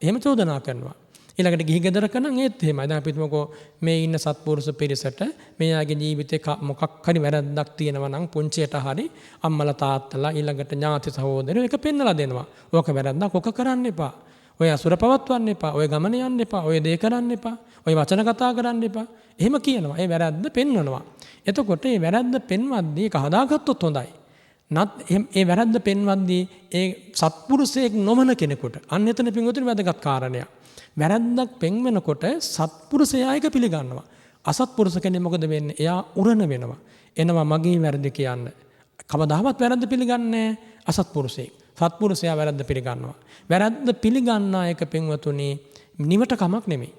Speaker 1: එහෙම චෝදනා කරනවා. ඊළඟට ගිහි ගෙදරක නම් ඒත් එහෙමයි. දැන් අපි හිතමුකෝ මේ ඉන්න සත්පුරුෂ පිරිසට මෙයාගේ ජීවිතේ මොකක් හරි වැරද්දක් තියෙනවා නම් පුංචියට හරි අම්මලා තාත්තලා ඊළඟට ඥාති සහෝදරයෝ ඒක පෙන්නලා දෙනවා. ඕක වැරද්දක් ඔක කරන්න එපා. ඔය අසුර පවත්වන්න එපා. ඔය ගමන යන්න එපා. ඔය දේ කරන්න එපා. ඔය වචන කතා කරන්න එපා. එහෙම කියනවා. ඒ වැරද්ද පෙන්වනවා. එතකොට මේ වැරද්ද පෙන්වද්දී ඒක හදාගත්තොත් හොඳයි. ඒ වැරද්ද පෙන්වද්දී ඒ සත්පුරුෂයෙක් නොවන කෙනෙකුට අන්න එතන පින්වතුනි වැදගත් කාරණයක්. වැරද්දක් පෙන්වනකොට සත්පුරුෂයා ඒක පිළිගන්නවා. අසත්පුරුෂ කෙනෙක් මොකද වෙන්නේ? එයා උරණ වෙනවා. එනවා මගේ වැරදි කියන්න. කවදාවත් වැරද්ද පිළිගන්නේ අසත්පුරුෂයෙක්. සත්පුරුෂයා වැරද්ද පිළිගන්නවා. වැරද්ද පිළිගන්නා එක පින්වතුනි නිවට කමක් නෙමෙයි.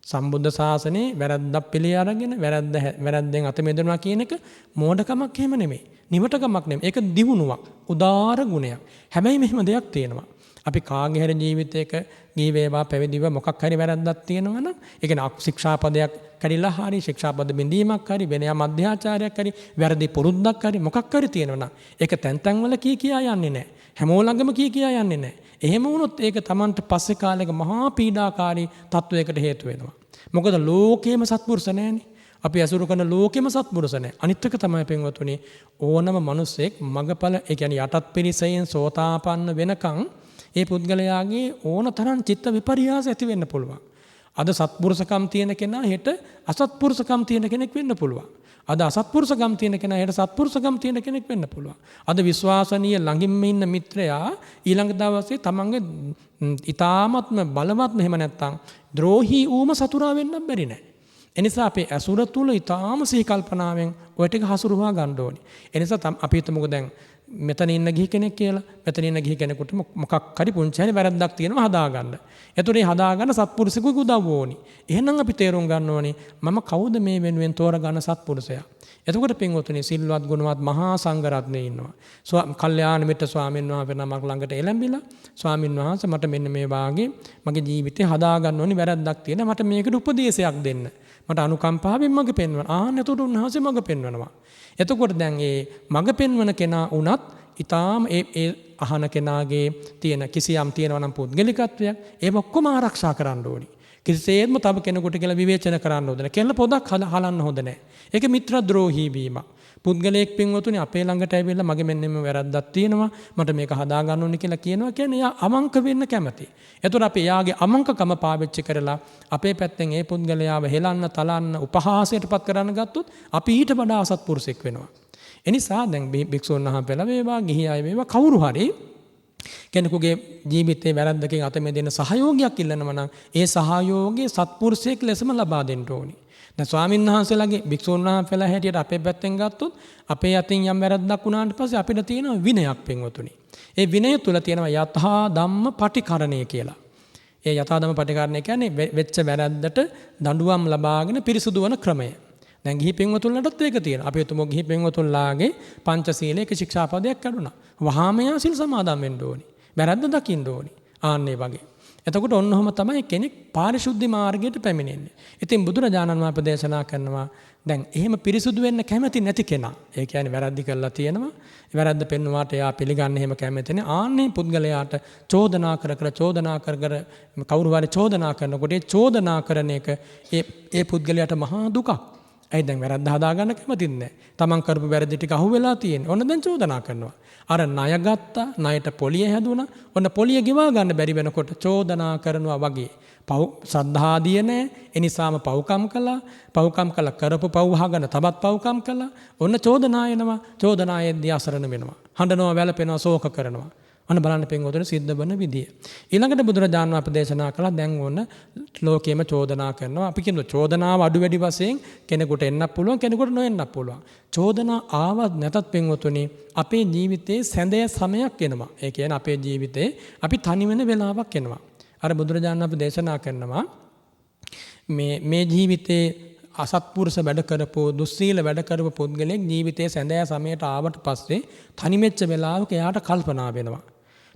Speaker 1: සම්බුද්ධ ශාසනයේ වැරද්දක් පිළි අරගෙන වැරද්දෙන් අත මෙදෙනවා කියන එක මෝඩකමක් එහෙම නෙමෙයි. නිවටකමක් නෙමෙයි. ඒක දියුණුවක්, උදාාර ගුණයක්. හැබැයි මෙහෙම දෙයක් තියෙනවා. අපි කාගේ හරි ජීවිතයක ගිහි වේවා පැවිදිව මොකක් හරි වැරද්දක් තියෙනවා නම් ඒ කියන්නේ ශික්ෂාපදයක් කැඩිලා හරි ශික්ෂාපද බිඳීමක් හරි වෙන යම් අධ්‍යාචාරයක් හරි වැරදි පුරුද්දක් හරි මොකක් හරි තියෙනවා නම් ඒක තැන් වල කියා යන්නේ නැහැ. හැමෝ ළඟම කියා යන්නේ නැහැ. එහෙම වුණොත් ඒක Tamanට පස්සේ කාලෙක මහා පීඩාකාරී තත්වයකට හේතු වෙනවා. මොකද ලෝකේම සත්පුරුෂ නැහැනේ. අපි අසුරු කරන ලෝකෙම සත්පුරුෂ නැහැ. අනිත් එක තමයි පින්වතුනි ඕනම මිනිසෙක් මගපල ඒ කියන්නේ යටත් පිරිසෙන් සෝතාපන්න වෙනකන් ඒ පුද්ගලයාගේ ඕන තරම් චිත්ත විපර්යාස ඇති වෙන්න පුළුවන්. අද සත්පුරුෂකම් තියෙන කෙනා හෙට අසත්පුරුෂකම් තියෙන කෙනෙක් වෙන්න පුළුවන්. අද අසත්පුරුෂකම් තියෙන කෙනා හෙට සත්පුරුෂකම් තියෙන කෙනෙක් වෙන්න පුළුවන්. අද විශ්වාසනීය ළඟින්ම ඉන්න මිත්‍රයා ඊළඟ දවසේ තමන්ගේ ඊ타ත්ම බලවත්ම එහෙම නැත්තම් ද්‍රෝහී ඌම සතුරා වෙන්න බැරි නෑ. එනිසා අපේ ඇසුර තුල ඊ타ම සිහි කල්පනාවෙන් ඔය ටික හසුරුවා ගන්න ඕනේ. එනිසා අපි හිතමුකෝ දැන් මෙතන ඉන්න ගිහි කෙනෙක් කියලා. මෙතන ඉන්න ගිහි කෙනෙකුට මොකක් හරි පුංචි හරි වැරද්දක් තියෙනවා හදාගන්න. එතකොට මේ හදාගන්න සත්පුරුෂයෙකුගේ උදව්ව ඕනි. එහෙනම් අපි තේරුම් ගන්න ඕනේ මම කවුද මේ වෙනුවෙන් තෝරගන්න සත්පුරුෂයා. එතකොට පින්වතුනි සිල්වත් ගුණවත් මහා සංඝරත්නයේ ඉන්නවා. කල්යාණ මිත්‍ර ස්වාමීන් වහන්සේ නමක් ළඟට එළඹිලා ස්වාමීන් වහන්සේ මට මෙන්න මේ වාගේ මගේ ජීවිතේ හදාගන්න ඕනි වැරද්දක් තියෙනවා. මට මේකට උපදේශයක් දෙන්න. මට අනුකම්පාවෙන් මඟ පෙන්වන්න. එතකොට උන්වහන්සේ මඟ පෙන්වනවා. එතකොට දැන් මේ මඟ පෙන්වන කෙනා උනත් ඊටාම ඒ අහන කෙනාගේ තියෙන කිසියම් තියෙනවා නම් පුද්ගලිකත්වයක් ඒක ඔක්කොම ආරක්ෂා කරන්න ඕනි. කිසිසේත්ම තව කෙනෙකුට කියලා විවේචන කරන්න හොඳ නැහැ. කෙල්ල පොදක් හලන්න හොඳ නැහැ. ඒක මිත්‍රද්‍රෝහී වීමක්. පුද්ගලයෙක් පින්වතුනි අපේ ළඟට ඇවිල්ලා මගේ මෙන්න මේ වැරද්දක් තියෙනවා මට මේක හදා ගන්න ඕනේ කියලා කියනවා කියන්නේ එයා අමංක වෙන්න කැමති. එතකොට අපි එයාගේ අමංකකම පාවිච්චි කරලා අපේ පැත්තෙන් ඒ පුද්ගලයාව හෙලන්න තලන්න උපහාසයටපත් කරන්න ගත්තොත් අපි ඊට වඩා අසත්පුරුෂෙක් වෙනවා. එනිසා දැන් භික්ෂුන් වහන්සේලා වේවා ගිහි අය වේවා කවුරු හරි කෙනෙකුගේ ජීවිතේ වැරද්දකින් අත මෙදෙන සහයෝගයක් ඉල්ලනවා නම් ඒ සහයෝගය සත්පුරුෂයෙක් ලෙසම ලබා දෙන්න ඕනේ. දැන් ස්වාමීන් වහන්සේලාගේ භික්ෂුන් වහන්සේලා හැටියට අපේ පැත්තෙන් ගත්තොත් අපේ අතින් යම් වැරද්දක් වුණාට පස්සේ අපිට තියෙන විනයක් පින්වතුනි. ඒ විනය තුල තියෙනවා යථා ධම්ම පටිකරණය කියලා. ඒ යථා ධම්ම පටිකරණය කියන්නේ වෙච්ච වැරද්දට දඬුවම් ලබාගෙන පිරිසුදු වන ක්‍රමය. දැන් ගිහි පින්වතුන්ලටත් ඒක තියෙනවා. අපි හිතමු ගිහි පින්වතුන්ලාගේ පංචශීලයක ශික්ෂාපදයක් කැඩුනා. වහාම යා සිල් සමාදන් වෙන්න ඕනි. වැරද්ද දකින්න ඕනි. ආන්නේ වගේ. එතකොට ඔන්නෝම තමයි කෙනෙක් පාරිශුද්ධ මාර්ගයට පැමිණෙන්නේ. ඉතින් බුදුරජාණන් වහන්සේ දේශනා කරනවා දැන් එහෙම පිරිසුදු වෙන්න කැමති නැති කෙනා. ඒ කියන්නේ වැරද්ද කරලා තියෙනවා. ඒ වැරද්ද පෙන්වුවාට එයා පිළිගන්න එහෙම කැමති නැහැ. ආන්නේ පුද්ගලයාට චෝදනා කර කවුරු හරි චෝදනා කරනකොට ඒ චෝදනා කරන එක ඒ පුද්ගලයාට මහා දුකක්. ඇයි දැන් වැරද්ද හදාගන්න කැමතිත් නැහැ. තමන් කරපු වැරදි ටික අහුවෙලා තියෙන්නේ. ඔන්න දැන් චෝදනා කරනවා. අර ණය ගත්තා, ණයට පොලිය හැදුණා. ඔන්න පොලිය ගෙවා ගන්න බැරි වෙනකොට චෝදනා කරනවා වගේ. පව් ශ්‍රද්ධාදිය නැහැ. ඒ නිසාම පව්කම් කළා කරපු පව් වහගෙන තවත් පව්කම් කළා. ඔන්න චෝදනා එනවා. චෝදනායෙන්දී අසරණ වෙනවා. හඬනවා, වැළපෙනවා, ශෝක කරනවා. අන්න බලන්න පින්වතුනි සිද්ධ වෙන විදිය. ඊළඟට බුදුරජාණන් වහන්සේ දේශනා කළා දැන් ඕන ලෝකෙම චෝදනා කරනවා. අපි කියනවා චෝදනාව අඩු වැඩි වශයෙන් කෙනෙකුට එන්නත් පුළුවන්, කෙනෙකුට නොඑන්නත් පුළුවන්. චෝදනා ආවත් නැතත් පින්වතුනි අපේ ජීවිතේ සැඳය සමයක් එනවා. ඒ කියන්නේ අපේ ජීවිතේ අපි තනි වෙන වෙලාවක් එනවා. අර බුදුරජාණන් වහන්සේ දේශනා කරනවා මේ ජීවිතේ අසත්පුරුෂ වැඩ කරපු දුස්සීල වැඩ කරපු පුද්ගලෙක් ජීවිතයේ සැඳෑ සමයට ආවට පස්සේ තනිමෙච්ච වෙලාවක එයාට කල්පනා වෙනවා.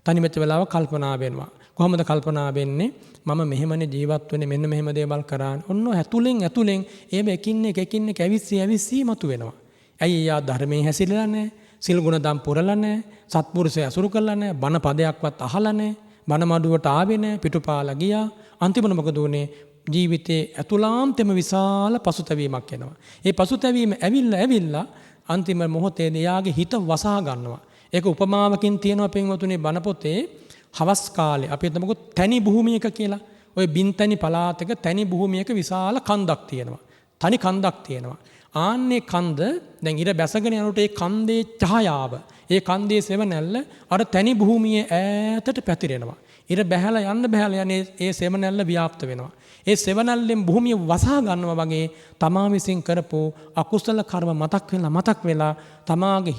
Speaker 1: තනිමෙච්ච වෙලාවක කල්පනා වෙනවා. කොහොමද කල්පනා වෙන්නේ? මම මෙහෙමනේ ජීවත් වෙන්නේ, මෙන්න මෙහෙම දේවල් කරානේ. ඔන්න ඇතුලෙන් ඒව එකින් එක ඇවිස්සී මතුවෙනවා. ඇයි එයා ධර්මයේ හැසිරෙලා නැහැ, සිල් ගුණ දම් පුරලා නැහැ, සත්පුරුෂය අසුරු කරලා නැහැ, බණ පදයක්වත් අහලා නැහැ, බණ මඩුවට ආවේ නැහැ, පිටුපාලා ගියා. අන්තිමට මොකද උනේ? ජීවිතේ ඇතුළාන්තෙම විශාල පසුතැවීමක් එනවා. ඒ පසුතැවීම ඇවිල්ලා අන්තිම මොහොතේදී එයාගේ හිත වසා ගන්නවා. ඒක උපමාවකින් තියෙනවා පින්වතුනි බණ පොතේ. හවස් කාලේ අපි හිතමුකෝ තනි භූමියක කියලා. ওই බින්තනි පළාතක තනි භූමියක විශාල කන්දක් තියෙනවා. තනි කන්දක් තියෙනවා. ආන්නේ කන්ද දැන් ඉර බැසගෙන යනකොට ඒ කන්දේ ඡායාව, ඒ කන්දේ සෙවණැල්ල අර තනි භූමියේ ඈතට පැතිරෙනවා. ඉර බැහැලා යන්නේ ඒ සෙවණැල්ල ව්‍යාප්ත වෙනවා. ඒ සෙවණැල්ලෙන් භූමිය වසා ගන්නවා වගේ තමා විසින් කරපු අකුසල කර්ම මතක් වෙලා තමාගේ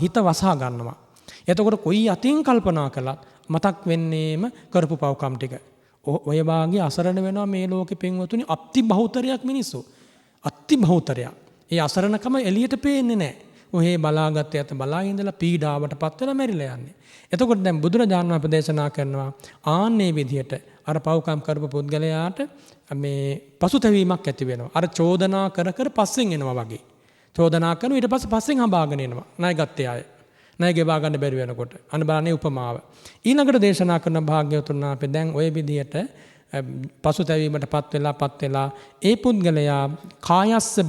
Speaker 1: හිත වසා ගන්නවා. එතකොට කොයි අතින් කල්පනා කළත් මතක් වෙන්නේම කරපු පව්කම් ටික. ඔය වාගේ අසරණ වෙනවා මේ ලෝකෙ පින්වතුනි අති බහුතරයක් මිනිස්සු. අති බහුතරයක්. ඒ අසරණකම එළියට පේන්නේ නැහැ. ඔහේ බලාගත් යත බලා ඉඳලා පීඩාවටපත් වෙලා මැරිලා යන්නේ. එතකොට දැන් බුදුරජාණන් වහන්සේ දේශනා කරනවා ආන්නේ විදිහට අර පව්කම් කරපු පුද්ගලයාට මේ පසුතැවීමක් ඇති වෙනවා. අර චෝදනා කර පස්සෙන් එනවා වගේ. චෝදනා කරනවා ඊට පස්සේ පස්සෙන් හඹාගෙන එනවා. ණය ගත්තේ අය. ණය ගෙවා ගන්න බැරි වෙනකොට. අන්න බලන්නේ උපමාව. ඊළඟට දේශනා කරන භාග්‍යවතුන් වහන්සේ දැන් ওই විදිහට පසුතැවීමටපත් වෙලා ඒ පුද්ගලයා කායස්ස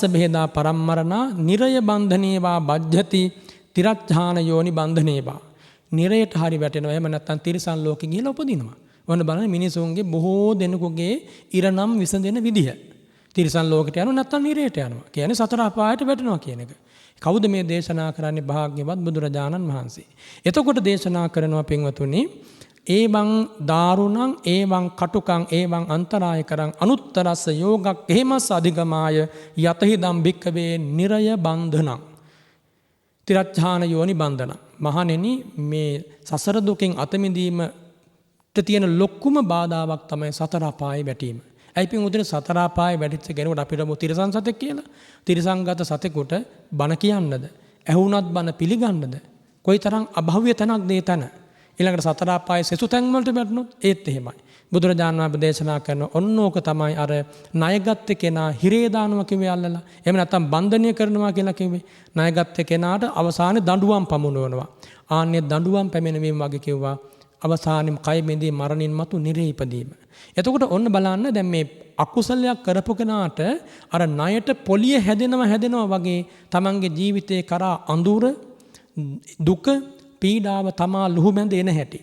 Speaker 1: බෙහෙදා පරම්මරණා නිරය බන්ධනේවා බජ්ජති තිරච්ඡාන යෝනි බන්ධනේවා. නිරයට හරි වැටෙනවා. එහෙම නැත්නම් තිරිසන් ලෝකෙ ගිහිලා උපදිනවා. ඔන්න බලන්න මිනිසුන්ගේ බොහෝ දෙනෙකුගේ ඉරනම් විසඳෙන විදිහ. තිරිසන් ලෝකෙට යනවා නැත්නම් නිරයට යනවා. කියන්නේ සතර අපායට වැටෙනවා කියන එක. කවුද මේ දේශනා කරන්නේ? භාග්‍යවත් බුදුරජාණන් වහන්සේ. එතකොට දේශනා කරනවා පින්වතුනි ඒවං දාරුණං ඒවං කටුකං ඒවං අන්තරාය කරං අනුත්තරස්ස යෝගක් එහෙමස් අධිගමාය යතහිදම් භික්කවේ නිරය බන්ධනං තිරච්ඡාන යෝනි බන්ධන. මහණෙනි මේ සසර දුකෙන් අත මිදීමට තියෙන ලොකුම බාධාවක් තමයි සතර අපායේ වැටීම. ඇයි පින්වතුනි සතර අපායේ වැටිච්ච කෙනෙකුට අපිට තිරසන් සතෙක් කියලා? තිරසංගත සතෙකුට බණ කියන්නද? ඇහුණත් බණ පිළිගන්නද? කොයිතරම් අභව්‍ය තැනක් දේ තැන. ඊළඟට සතර අපායේ සෙසු තැන් වලට වැටුණොත් ඒත් එහෙමයි. බුදුරජාණන් වහන්සේ දේශනා කරන ඔන්නෝක තමයි අර ණයගත් කෙනා හිරේ දානවා කිව්වේ අල්ලලා. එහෙම නැත්නම් බන්ධනය කරනවා කියලා කිව්වේ. ණයගත් කෙනාට අවසානයේ දඬුවම් පමුණවනවා. ආන්නේ දඬුවම් පැමිණවීම වගේ කිව්වා. අවසානයේ කය බිඳී මරණින් මතු නිරේ ඉපදීම. එතකොට ඔන්න බලන්න දැන් මේ අකුසලයක් කරපු කෙනාට අර ණයට පොලිය හැදෙනවා වගේ තමන්ගේ ජීවිතේ කරා අඳුර දුක පීඩාව තමා ලුහු බැඳ එන හැටි.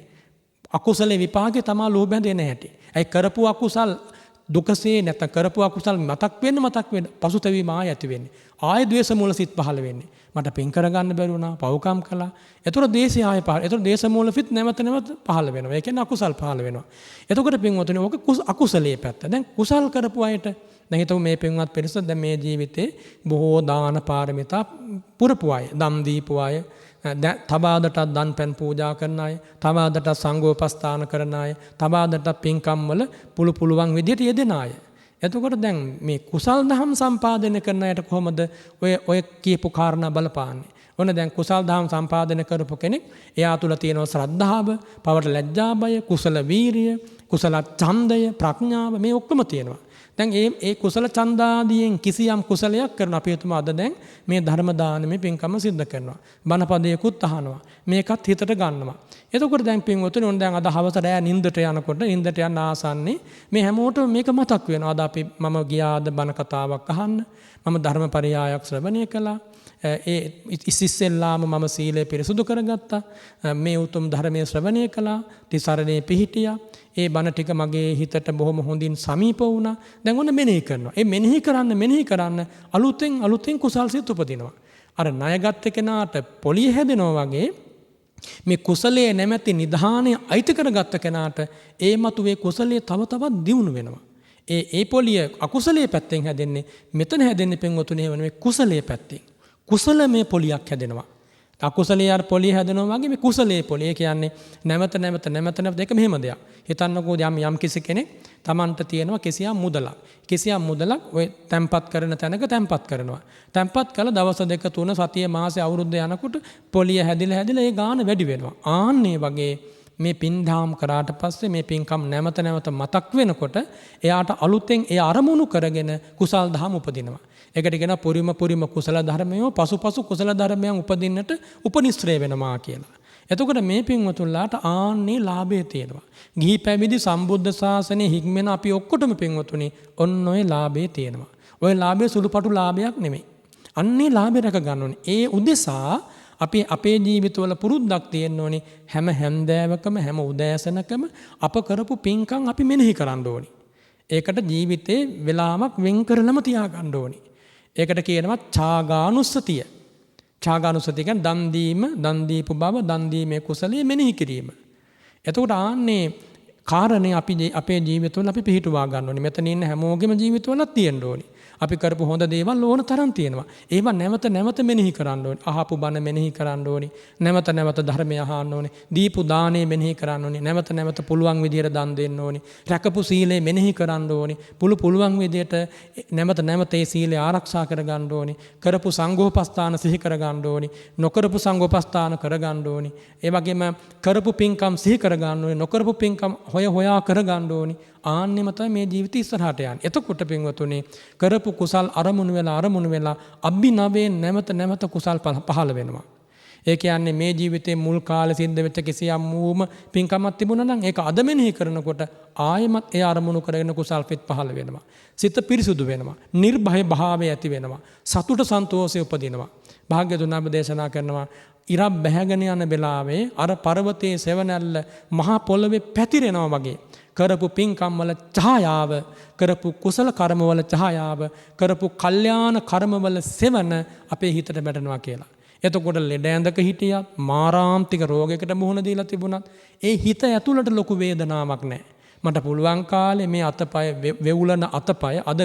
Speaker 1: අකුසලේ විපාකේ තමා ලුහු බැඳ එන හැටි. ඒ කරපු අකුසල් දුකසේ නැත්නම් කරපු අකුසල් මතක් වෙන්න පසුතැවීම ආය ඇති වෙන්නේ. ආය ද්වේෂ මූල සිත් පහළ වෙන්නේ. මට පින් කරගන්න බැරි වුණා, පව්කම් කළා. ඒතර දේශය ආය පහළ. ඒතර දේශ මූල සිත් නැවත පහළ වෙනවා. ඒ කියන්නේ අකුසල් පහළ වෙනවා. එතකොට පින්වතුනි ඕක අකුසලයේ පැත්ත. දැන් කුසල් කරපු අයට දැන් හිතමු මේ පින්වත් පිරිස දැන් මේ ජීවිතේ බොහෝ දාන පාරමිතා පුරපු අය, දම් දීපු අය, තබාදටත් දන් පැන් පූජා කරන අය, තබාදටත් සංඝෝපස්ථාන කරන අය, තබාදටත් පින්කම් වල පුළුවන් විදිහට යෙදෙන අය. එතකොට දැන් මේ කුසල් දහම් සම්පාදනය කරන අයට කොහොමද ඔය කියපු කාරණා බලපාන්නේ? ඔන්න දැන් කුසල් දහම් සම්පාදනය කරපු කෙනෙක් එයා තුල තියෙනවා ශ්‍රද්ධාව, පවට ලැජ්ජා බය, කුසල වීරිය, කුසල ඡන්දය, ප්‍රඥාව මේ ඔක්කොම තියෙනවා. දැන් ඒ කුසල ඡන්දාදීන් කිසියම් කුසලයක් කරන අපි හිතමු අද දැන් මේ ධර්ම දානමේ පින්කම සිද්ධ කරනවා. බණපදයකුත් අහනවා. මේකත් හිතට ගන්නවා. එතකොට දැන් පින්වතුනි ඔන්න දැන් අද හවස රැය නිින්දට යනකොට නිින්දට යන ආසන්නේ මේ හැමෝටම මේක මතක් වෙනවා. අද අපි මම ගියාද බණ කතාවක් අහන්න. මම ධර්ම පරියායක් ශ්‍රවණය කළා. ඒ ඉස්සෙල්ලාම මම සීලය පිරිසුදු කරගත්තා. මේ උතුම් ධර්මයේ ශ්‍රවණය කළා. තිසරණේ පිහිටියා. ඒ බණ ටික මගේ හිතට බොහොම හොඳින් සමීප වුණා. දැන් ඔන්න මෙනෙහි කරනවා. ඒ මෙනෙහි කරන්න අලුතෙන් කුසල් සිත් උපදිනවා. අර ණයගත් කෙනාට පොලිය හැදෙනවා වගේ මේ කුසලයේ නැමැති නිධානය අයිති කරගත්ත කෙනාට ඒ මතුවේ කුසලයේ තව තවත් දියුණු වෙනවා. ඒ පොලිය අකුසලයේ පැත්තෙන් හැදෙන්නේ මෙතන හැදෙන්නේ පින්වතුනි මේ කුසලයේ පැත්තෙන්. කුසලමය පොලියක් හැදෙනවා. අකුසලයේ අර පොලිය හැදෙනවා වගේ මේ කුසලයේ පොලිය කියන්නේ නැවත ඒක මෙහෙම දෙයක්. හිතන්නකෝ යම් කිසි කෙනෙක් Tamanට තියෙනවා කිසියම් මුදලක් ඔය තැම්පත් කරන තැනක තැම්පත් කරනවා. තැම්පත් කළ දවස් 2 3 සතිය මාසෙ අවුරුද්ද යනකොට පොලිය හැදිලා ඒ ගාන වැඩි වෙනවා. ආන්නේ වගේ මේ පින්දාම් කරාට පස්සේ මේ පින්කම් නැවත මතක් වෙනකොට එයාට අලුතෙන් ඒ අරමුණු කරගෙන කුසල් දහම් උපදිනවා. ඒකට කියන පුරිම කුසල ධර්මයෝ පසුපසු කුසල ධර්මයන් උපදින්නට උපනිශ්‍රේ වෙනවා කියලා. එතකොට මේ පින්වතුන්ලාට ආන්නේ ලාභය තියෙනවා. ගිහි පැවිදි සම්බුද්ධ ශාසනයේ හික්මෙන අපි ඔක්කොටම පින්වතුනි ඔන්න ඔය ලාභය තියෙනවා. ඔය ලාභය සුළුපටු ලාභයක් නෙමෙයි. අන්නේ ලාභය රැක ගන්න ඕනේ. ඒ උදෙසා අපි අපේ ජීවිතවල පුරුද්දක් තියෙන්න ඕනේ හැම හැන්දෑවකම හැම උදෑසනකම අප කරපු පින්කම් අපි මෙනෙහි කරන්න ඕනේ. ඒකට ජීවිතේ වෙලාවක් වෙන් කරලම තියාගන්න ඕනේ. ඒකට කියනවා ඡාගානුස්සතිය. ඡාගානුස්සතිය කියන්නේ දන් දීපු බව දන් දීමේ කුසලයේ මෙනෙහි කිරීම. එතකොට ආන්නේ කාරණේ අපේ ජීවිතවල අපි පිළිටුවා ගන්න ඕනේ. මෙතන ඉන්න හැමෝගෙම ජීවිතවලත් තියෙන්න ඕනේ. අපි කරපු හොඳ දේවල් ඕන තරම් තියෙනවා. ඒවා නැවත මෙනෙහි කරන්න ඕනේ. අහපු බණ මෙනෙහි කරන්න ඕනේ. නැවත ධර්මය අහන්න ඕනේ. දීපු දානේ මෙනෙහි කරන්න ඕනේ. නැවත පුළුවන් විදියට දන් දෙන්න ඕනේ. රැකපු සීලය මෙනෙහි කරන්න ඕනේ. පුළුවන් විදියට නැවත ඒ සීලය ආරක්ෂා කරගන්න ඕනේ. කරපු සංඝෝපස්ථාන සිහි කරගන්න ඕනේ. නොකරපු සංඝෝපස්ථාන කරගන්න ඕනේ. ඒ වගේම කරපු පින්කම් සිහි කරගන්න ඕනේ. නොකරපු පින්කම් හොයා කරගන්න ඕනේ. ආන්නෙම තමයි මේ ජීවිතය ඉස්සරහට යන්නේ. එතකොට පින්වතුනි කරපු කුසල් අරමුණු වෙලා අභිනවයෙන් නැවත කුසල් පහළ වෙනවා. ඒ කියන්නේ මේ ජීවිතේ මුල් කාලේ සිද්ධ වෙච්ච කිසියම් වූම පින්කමක් තිබුණා නම් ඒක අද මෙනෙහි කරනකොට ආයෙමත් ඒ අරමුණු කරගෙන කුසල් පිට පහළ වෙනවා. සිත පිරිසුදු වෙනවා. නිර්භය භාවය ඇති වෙනවා. සතුට සන්තෝෂය උපදිනවා. භාග්‍යතුන් වහන්සේ දේශනා කරනවා ඉරක් බැහැගෙන යන වෙලාවේ අර පර්වතයේ සෙවණැල්ල මහා පොළවේ පැතිරෙනවා වගේ කරපු පින්කම් වල ඡායාව, කරපු කුසල කර්ම වල ඡායාව, කරපු කල්යාණ කර්ම වල සෙවණ අපේ හිතට වැටෙනවා කියලා. එතකොට ලෙඩ ඇඳක හිටියත් මාරාන්තික රෝගයකට මුහුණ දීලා තිබුණත් ඒ හිත ඇතුළට ලොකු වේදනාවක් නැහැ. මට පුළුවන් කාලේ මේ අතපය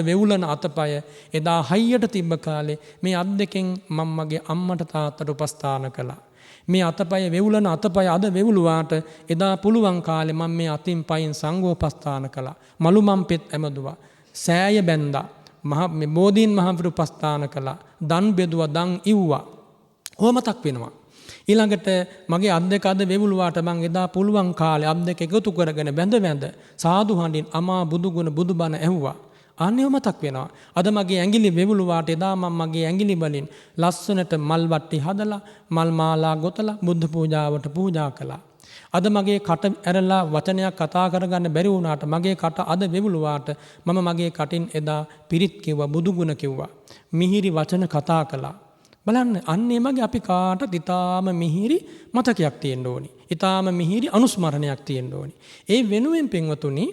Speaker 1: වෙවුලන අතපය එදා හයියට තිබ්බ කාලේ මේ අත් දෙකෙන් මම මගේ අම්මට තාත්තට උපස්ථාන කළා. මේ අතපය වෙවුලන අතපය අද වෙවුලුවාට එදා පුළුවන් කාලේ මම මේ අතින් පයින් සංඝෝපස්ථාන කළා. මලු මම්පෙත් ඇමදුවා. සෑය බැන්දා. මේ බෝධීන් මහපිරු උපස්ථාන කළා. දන් බෙදුවා, දන් ඉව්වා. කොහොමතක් වෙනවා. ඊළඟට මගේ අත් දෙක අද වෙවුලුවාට මං එදා පුළුවන් කාලේ අත් දෙක එකතු කරගෙන බැඳ සාදු හඬින් අමා බුදුගුණ බුදුබණ ඇහුවා. අනේ මතක් වෙනවා. අද මගේ ඇඟිලි වෙවුලුවාට එදා මම මගේ ඇඟිලි වලින් ලස්සනට මල් වට්ටි හදලා මල් මාලා ගොතලා බුද්ධ පූජාවට පූජා කළා. අද මගේ කට ඇරලා වචනයක් කතා කරගන්න බැරි වුණාට මගේ කට අද වෙවුලුවාට මම මගේ කටින් එදා පිරිත් කිව්වා, බුදුගුණ කිව්වා. මිහිරි වචන කතා කළා. බලන්න අන්නේ මගේ අපි කාටත් ඊටාම මිහිරි මතකයක් තියෙන්න ඕනි. ඊටාම මිහිරි අනුස්මරණයක් තියෙන්න ඕනි. ඒ වෙනුවෙන් පින්වතුනි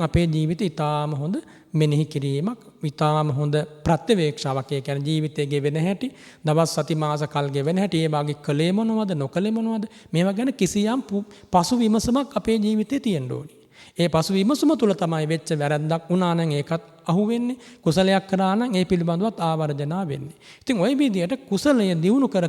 Speaker 1: අපේ ජීවිතය ඊටාම හොඳ මෙනෙහි කිරීමක්, ඊටාම හොඳ ප්‍රත්‍යවේක්ෂාවක්. ඒ කියන්නේ ජීවිතයේ ගෙවෙන හැටි, දවස් සති මාස කල් ගෙවෙන හැටි, ඒ වාගේ කලේ මොනවද නොකලේ මොනවද මේවා ගැන කිසියම් පසු විමසමක් අපේ ජීවිතේ තියෙන්න ඕනි. ඒ පසු විමසම තුල තමයි වෙච්ච වැරද්දක් වුණා නම් ඒකත් අහුවෙන්නේ, කුසලයක් කරා නම් ඒ පිළිබඳවත් ආවර්ජනා වෙන්නේ. ඉතින් ওই විදිහට කුසලය දිනු කර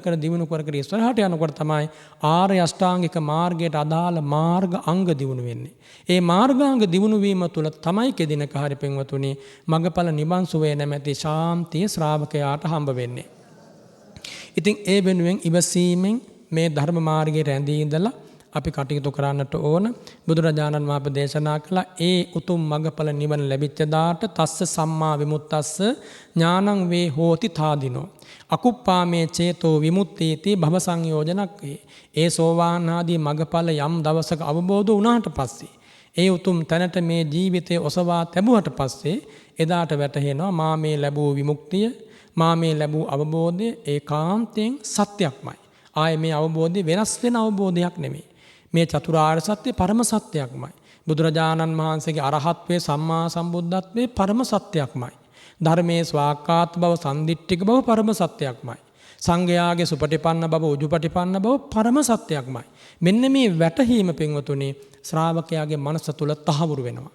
Speaker 1: ඉස්සරහට යනකොට තමයි ආර්ය අෂ්ටාංගික මාර්ගයට අදාළ මාර්ග අංග දිනු වෙන්නේ. ඒ මාර්ගාංග දිනු වීම තුල තමයි කෙදිනක හරි පින්වතුනි මගපල නිවන් සුවේ නැමැති ශාන්තිය ශ්‍රාවකයාට හම්බ වෙන්නේ. ඉතින් ඒ වෙනුවෙන් ඉවසීමෙන් මේ ධර්ම මාර්ගයේ රැඳී ඉඳලා අපි කටයුතු කරන්නට ඕන. බුදුරජාණන් වහන්සේ දේශනා කළා ඒ උතුම් මඟඵල නිවන ලැබිච්ච දාට තස්ස සම්මා විමුක්තස්ස ඥානං වේ හෝති තාදිනෝ. අකුප්පාමේ චේතෝ විමුක්තිති භව සංයෝජනක් වේ. ඒ සෝවාන් ආදී මඟඵල යම් දවසක අවබෝධ වුණාට පස්සේ ඒ උතුම් තැනට මේ ජීවිතය ඔසවා තැබුවට පස්සේ එදාට වැටහෙනවා මා මේ ලැබූ විමුක්තිය මා මේ ලැබූ අවබෝධය ඒකාන්තයෙන් සත්‍යක්මයි. ආයේ මේ අවබෝධය වෙනස් වෙන අවබෝධයක් නෙමෙයි. මේ චතුරාර්ය සත්‍ය පරම සත්‍යයක්මයි. බුදුරජාණන් වහන්සේගේ අරහත්ත්වයේ සම්මා සම්බුද්ධත්වයේ පරම සත්‍යයක්මයි. ධර්මයේ ස්වාක්කාත බව සම්දිට්ඨික බව පරම සත්‍යයක්මයි. සංඝයාගේ සුපටිපන්න බව උජුපටිපන්න බව පරම සත්‍යයක්මයි. මෙන්න මේ වැටහීම පින්වතුනි ශ්‍රාවකයාගේ මනස තුල තහවුරු වෙනවා.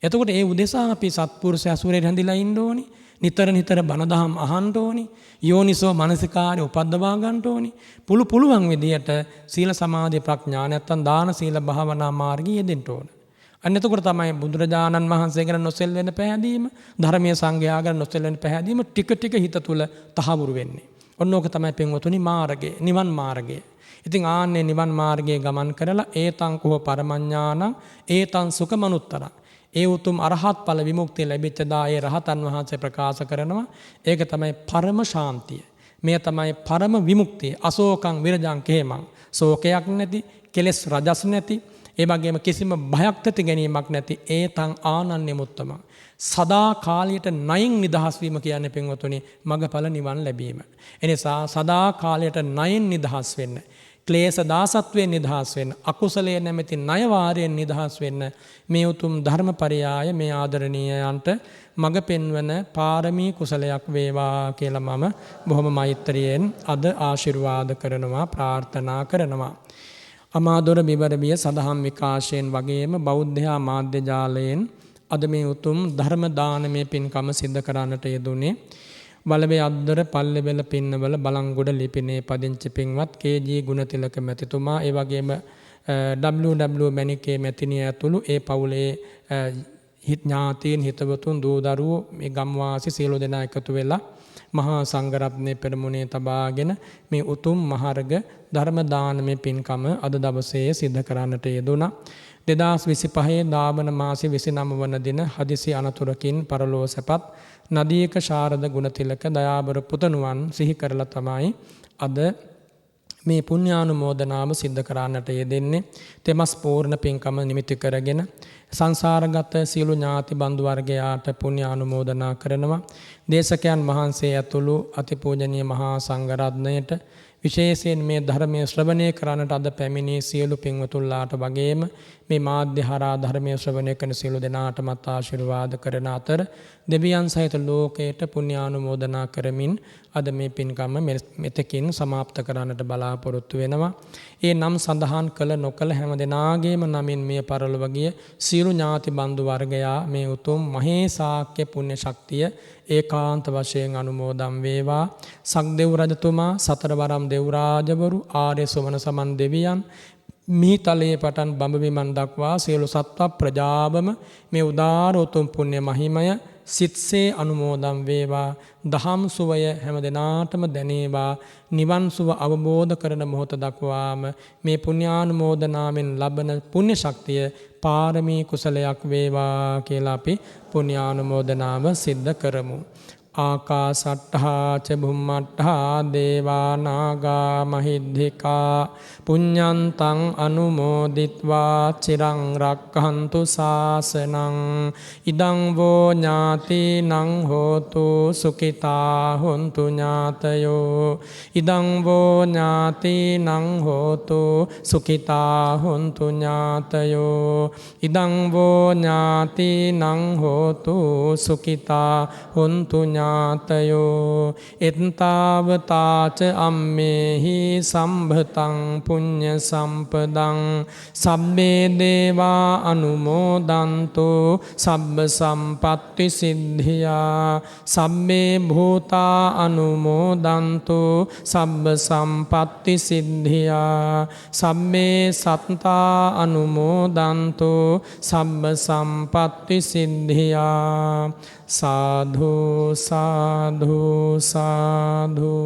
Speaker 1: එතකොට ඒ උදෙසා අපි සත්පුරුෂ ඇසුරේ රැඳිලා ඉන්න ඕනි. නිතර නිතර බණ දහම් අහන්න ඕනි. යෝනිසෝ මනසිකාරය උපද්දවා ගන්න ඕනි. පුළුවන් විදියට සීල සමාධි ප්‍රඥා නැත්තම් දාන සීල භාවනා මාර්ගයේ යෙදෙන්න ඕන. අන්න එතකොට තමයි බුදුරජාණන් වහන්සේ ගැන නොසෙල්වෙන පැහැදීම, ධර්මීය සංඝයා ගැන නොසෙල්වෙන පැහැදීම ටික ටික හිත තුල තහවුරු වෙන්නේ. ඔන්නෝක තමයි පින්වතුනි මාර්ගය, නිවන් මාර්ගය. ඉතින් ආන්නේ නිවන් මාර්ගයේ ගමන් කරලා ඒතං කෝ පරමඥානං ඒතං සුඛමනුත්තරං. ඒ උතුම් අරහත් ඵල විමුක්තිය ලැබිච්ච දා ඒ රහතන් වහන්සේ ප්‍රකාශ කරනවා. ඒක තමයි පරම ශාන්තිය. මේ තමයි පරම විමුක්තිය. අශෝකං විරජං කේමං. ශෝකයක් නැති, කෙලෙස් රජස් නැති, ඒ වගේම කිසිම බයක් ඇති ගැනීමක් නැති ඒතං ආනන්‍ය මුත්තම. සදා කාලයට ණයින් නිදහස් වීම කියන්නේ පින්වතුනි මගඵල නිවන් ලැබීම. එනිසා සදා කාලයට ණයින් නිදහස් වෙන්න. ක්ලේශ දාසත්වයෙන් නිදහස් වෙන්න, අකුසලයේ නැමැති ණය වාරයෙන් නිදහස් වෙන්න මේ උතුම් ධර්මපරයාය මේ ආදරණීයයන්ට මඟ පෙන්වන පාරමී කුසලයක් වේවා කියලා මම බොහොම මෛත්‍රියෙන් අද ආශිර්වාද කරනවා, ප්‍රාර්ථනා කරනවා. අමාදොර බිබරබිය සදහම් විකාශයෙන් වගේම බෞද්ධ මාධ්‍ය ජාලයෙන් අද මේ උතුම් ධර්ම දානමය පින්කම සිද්ධ කරන්නට යෙදුනේ වලවේ අද්දර පල්ලෙවල පින්නවල බලංගොඩ ලිපිනේ පදිංචි පින්වත් කේ.ජී. ගුණතිලක මැතිතුමා, ඒ වගේම W.W. මැණිකේ මැතිණිය ඇතුළු ඒ පවුලේ ඥාතීන් හිතවතුන් දූ දරුවෝ මේ ගම්වාසී සියලු දෙනා එකතු වෙලා මහා සංඝරත්නයේ පෙරමුණේ තබාගෙන මේ උතුම් මහර්ග ධර්ම දානමය පින්කම අද දවසේ සිද්ධ කරන්නට යෙදුණා. 2025 දාවන මාසේ 29 වන දින හදිසි අනතුරකින් පරලෝ සැපත් නදීක ශාරද ගුණතිලක දයාබර පුතණුවන් සිහි කරලා තමයි අද මේ පුණ්‍යානුමෝදනාව සිද්ධ කරන්නට යෙදෙන්නේ. තෙමස් පූර්ණ පින්කම නිමිති කරගෙන සංසාරගත සියලු ඥාති බන්දු වර්ගයාට පුණ්‍යානුමෝදනා කරනවා. දේශකයන් වහන්සේ ඇතුළු අතිපූජනීය මහා සංඝරත්නයට විශේෂයෙන් මේ ධර්මයේ ශ්‍රවණය කරන්නට අද පැමිණි සියලු පින්වතුන්ලාට වගේම මේ මාධ්‍ය හරහා ධර්මයේ ශ්‍රවණය කරන සියලු දෙනාටමත් ආශිර්වාද කරන අතර දෙවියන් සහිත ලෝකයට පුණ්‍යානුමෝදනා කරමින් අද මේ පින්කම මෙතකින් සමාප්ත කරන්නට බලාපොරොත්තු වෙනවා. ඒ නම් සඳහන් කළ නොකළ හැම දෙනාගේම නමින් මේ පරලොව ගිය සියලු ඥාති බන්දු වර්ගයා මේ උතුම් මහේසාක්‍ය පුණ්‍ය ශක්තිය ඒකාන්ත වශයෙන් අනුමෝදන් වේවා. සක්දෙව් රජතුමා, සතරවරම් දෙව් රාජවරු, ආර්ය සොමන සමන් දෙවියන්, මිහිතලයේ පටන් බඹ විමන් දක්වා සියලු සත්ව ප්‍රජාවම මේ උදාර උතුම් පුණ්‍ය මහිමය සිත්සේ අනුමෝදන් වේවා. දහම් සුවය හැම දිනාටම දැනේවා. නිවන් සුව අවබෝධ කරන මොහොත දක්වාම මේ පුණ්‍යානුමෝදනාවෙන් ලබන පුණ්‍ය ශක්තිය පාරමී කුසලයක් වේවා කියලා අපි පුණ්‍යානුමෝදනාව සිද්ධ කරමු. ආකාසට්ඨා ච බුම්මට්ඨා දේවා නාග මහිද්దికා පුඤ්ඤන්තං අනුමෝදිත්වා චිරං රක්ඛන්තු ශාසනං ඉදං වෝ ඥාතිනං හෝතු සුඛිතා හොන්තු ඥාතයෝ ඉදං වෝ ඥාතිනං හෝතු සුඛිතා හොන්තු ඥාතයෝ ඉදං වෝ ඥාතිනං හෝතු සුඛිතා හොන්තු ඥාතයෝ එත්තාවතාච අම්මේහි සම්භතං පුඤ්ඤ සම්පදං සබ්බේ දේවා අනුමෝදන්තෝ සබ්බ සම්පත්ති සිද්ධියා සබ්බේ භූතා අනුමෝදන්තෝ සබ්බ සම්පත්ති සිද්ධියා සබ්බේ සත්තා අනුමෝදන්තෝ සබ්බ සම්පත්ති සිද්ධියා සාධු සාධු සාධු.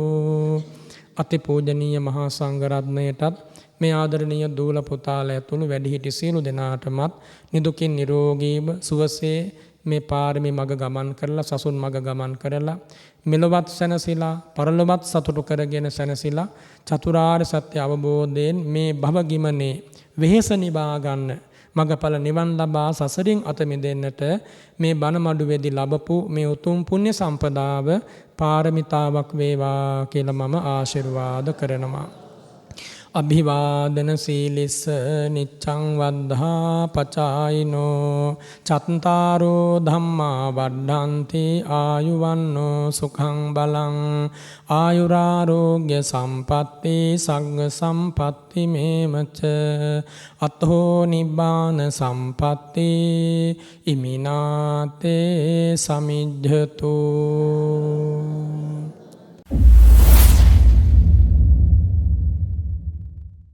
Speaker 1: අතිපූජනීය මහා සංඝරත්නයටත් මේ ආදරණීය දූල පුතාලා ඇතුළු වැඩිහිටි සියලු දෙනාටමත් නිදුකින් නිරෝගීව සුවසේ මේ පාරමී මඟ ගමන් කරලා සසුන් මඟ ගමන් කරලා මෙලොවත් සැනසීලා පරලොවත් සතුටු කරගෙන සැනසීලා චතුරාර්ය සත්‍ය අවබෝධයෙන් මේ භව ගිමනේ වෙහෙස නිවා ගන්න මගඵල නිවන් ලබා සසරින් අත මිදෙන්නට මේ බණ මඩුවේදී ලැබපු මේ උතුම් පුණ්‍ය සම්පදාව පාරමිතාවක් වේවා කියලා මම ආශිර්වාද කරනවා. අභිවාදන සීලිස්ස නිච්ඡං වද්ධා පචායිනෝ චත්තාරෝ ධම්මා වඩ්ඩන්ති ආයුවන්නෝ සුඛං බලං ආයුරාරෝග්‍ය සම්පatti සග්ග සම්පatti මේමච අතෝ නිබ්බාන සම්පatti ඉමිනාතේ සමිජ්ජතු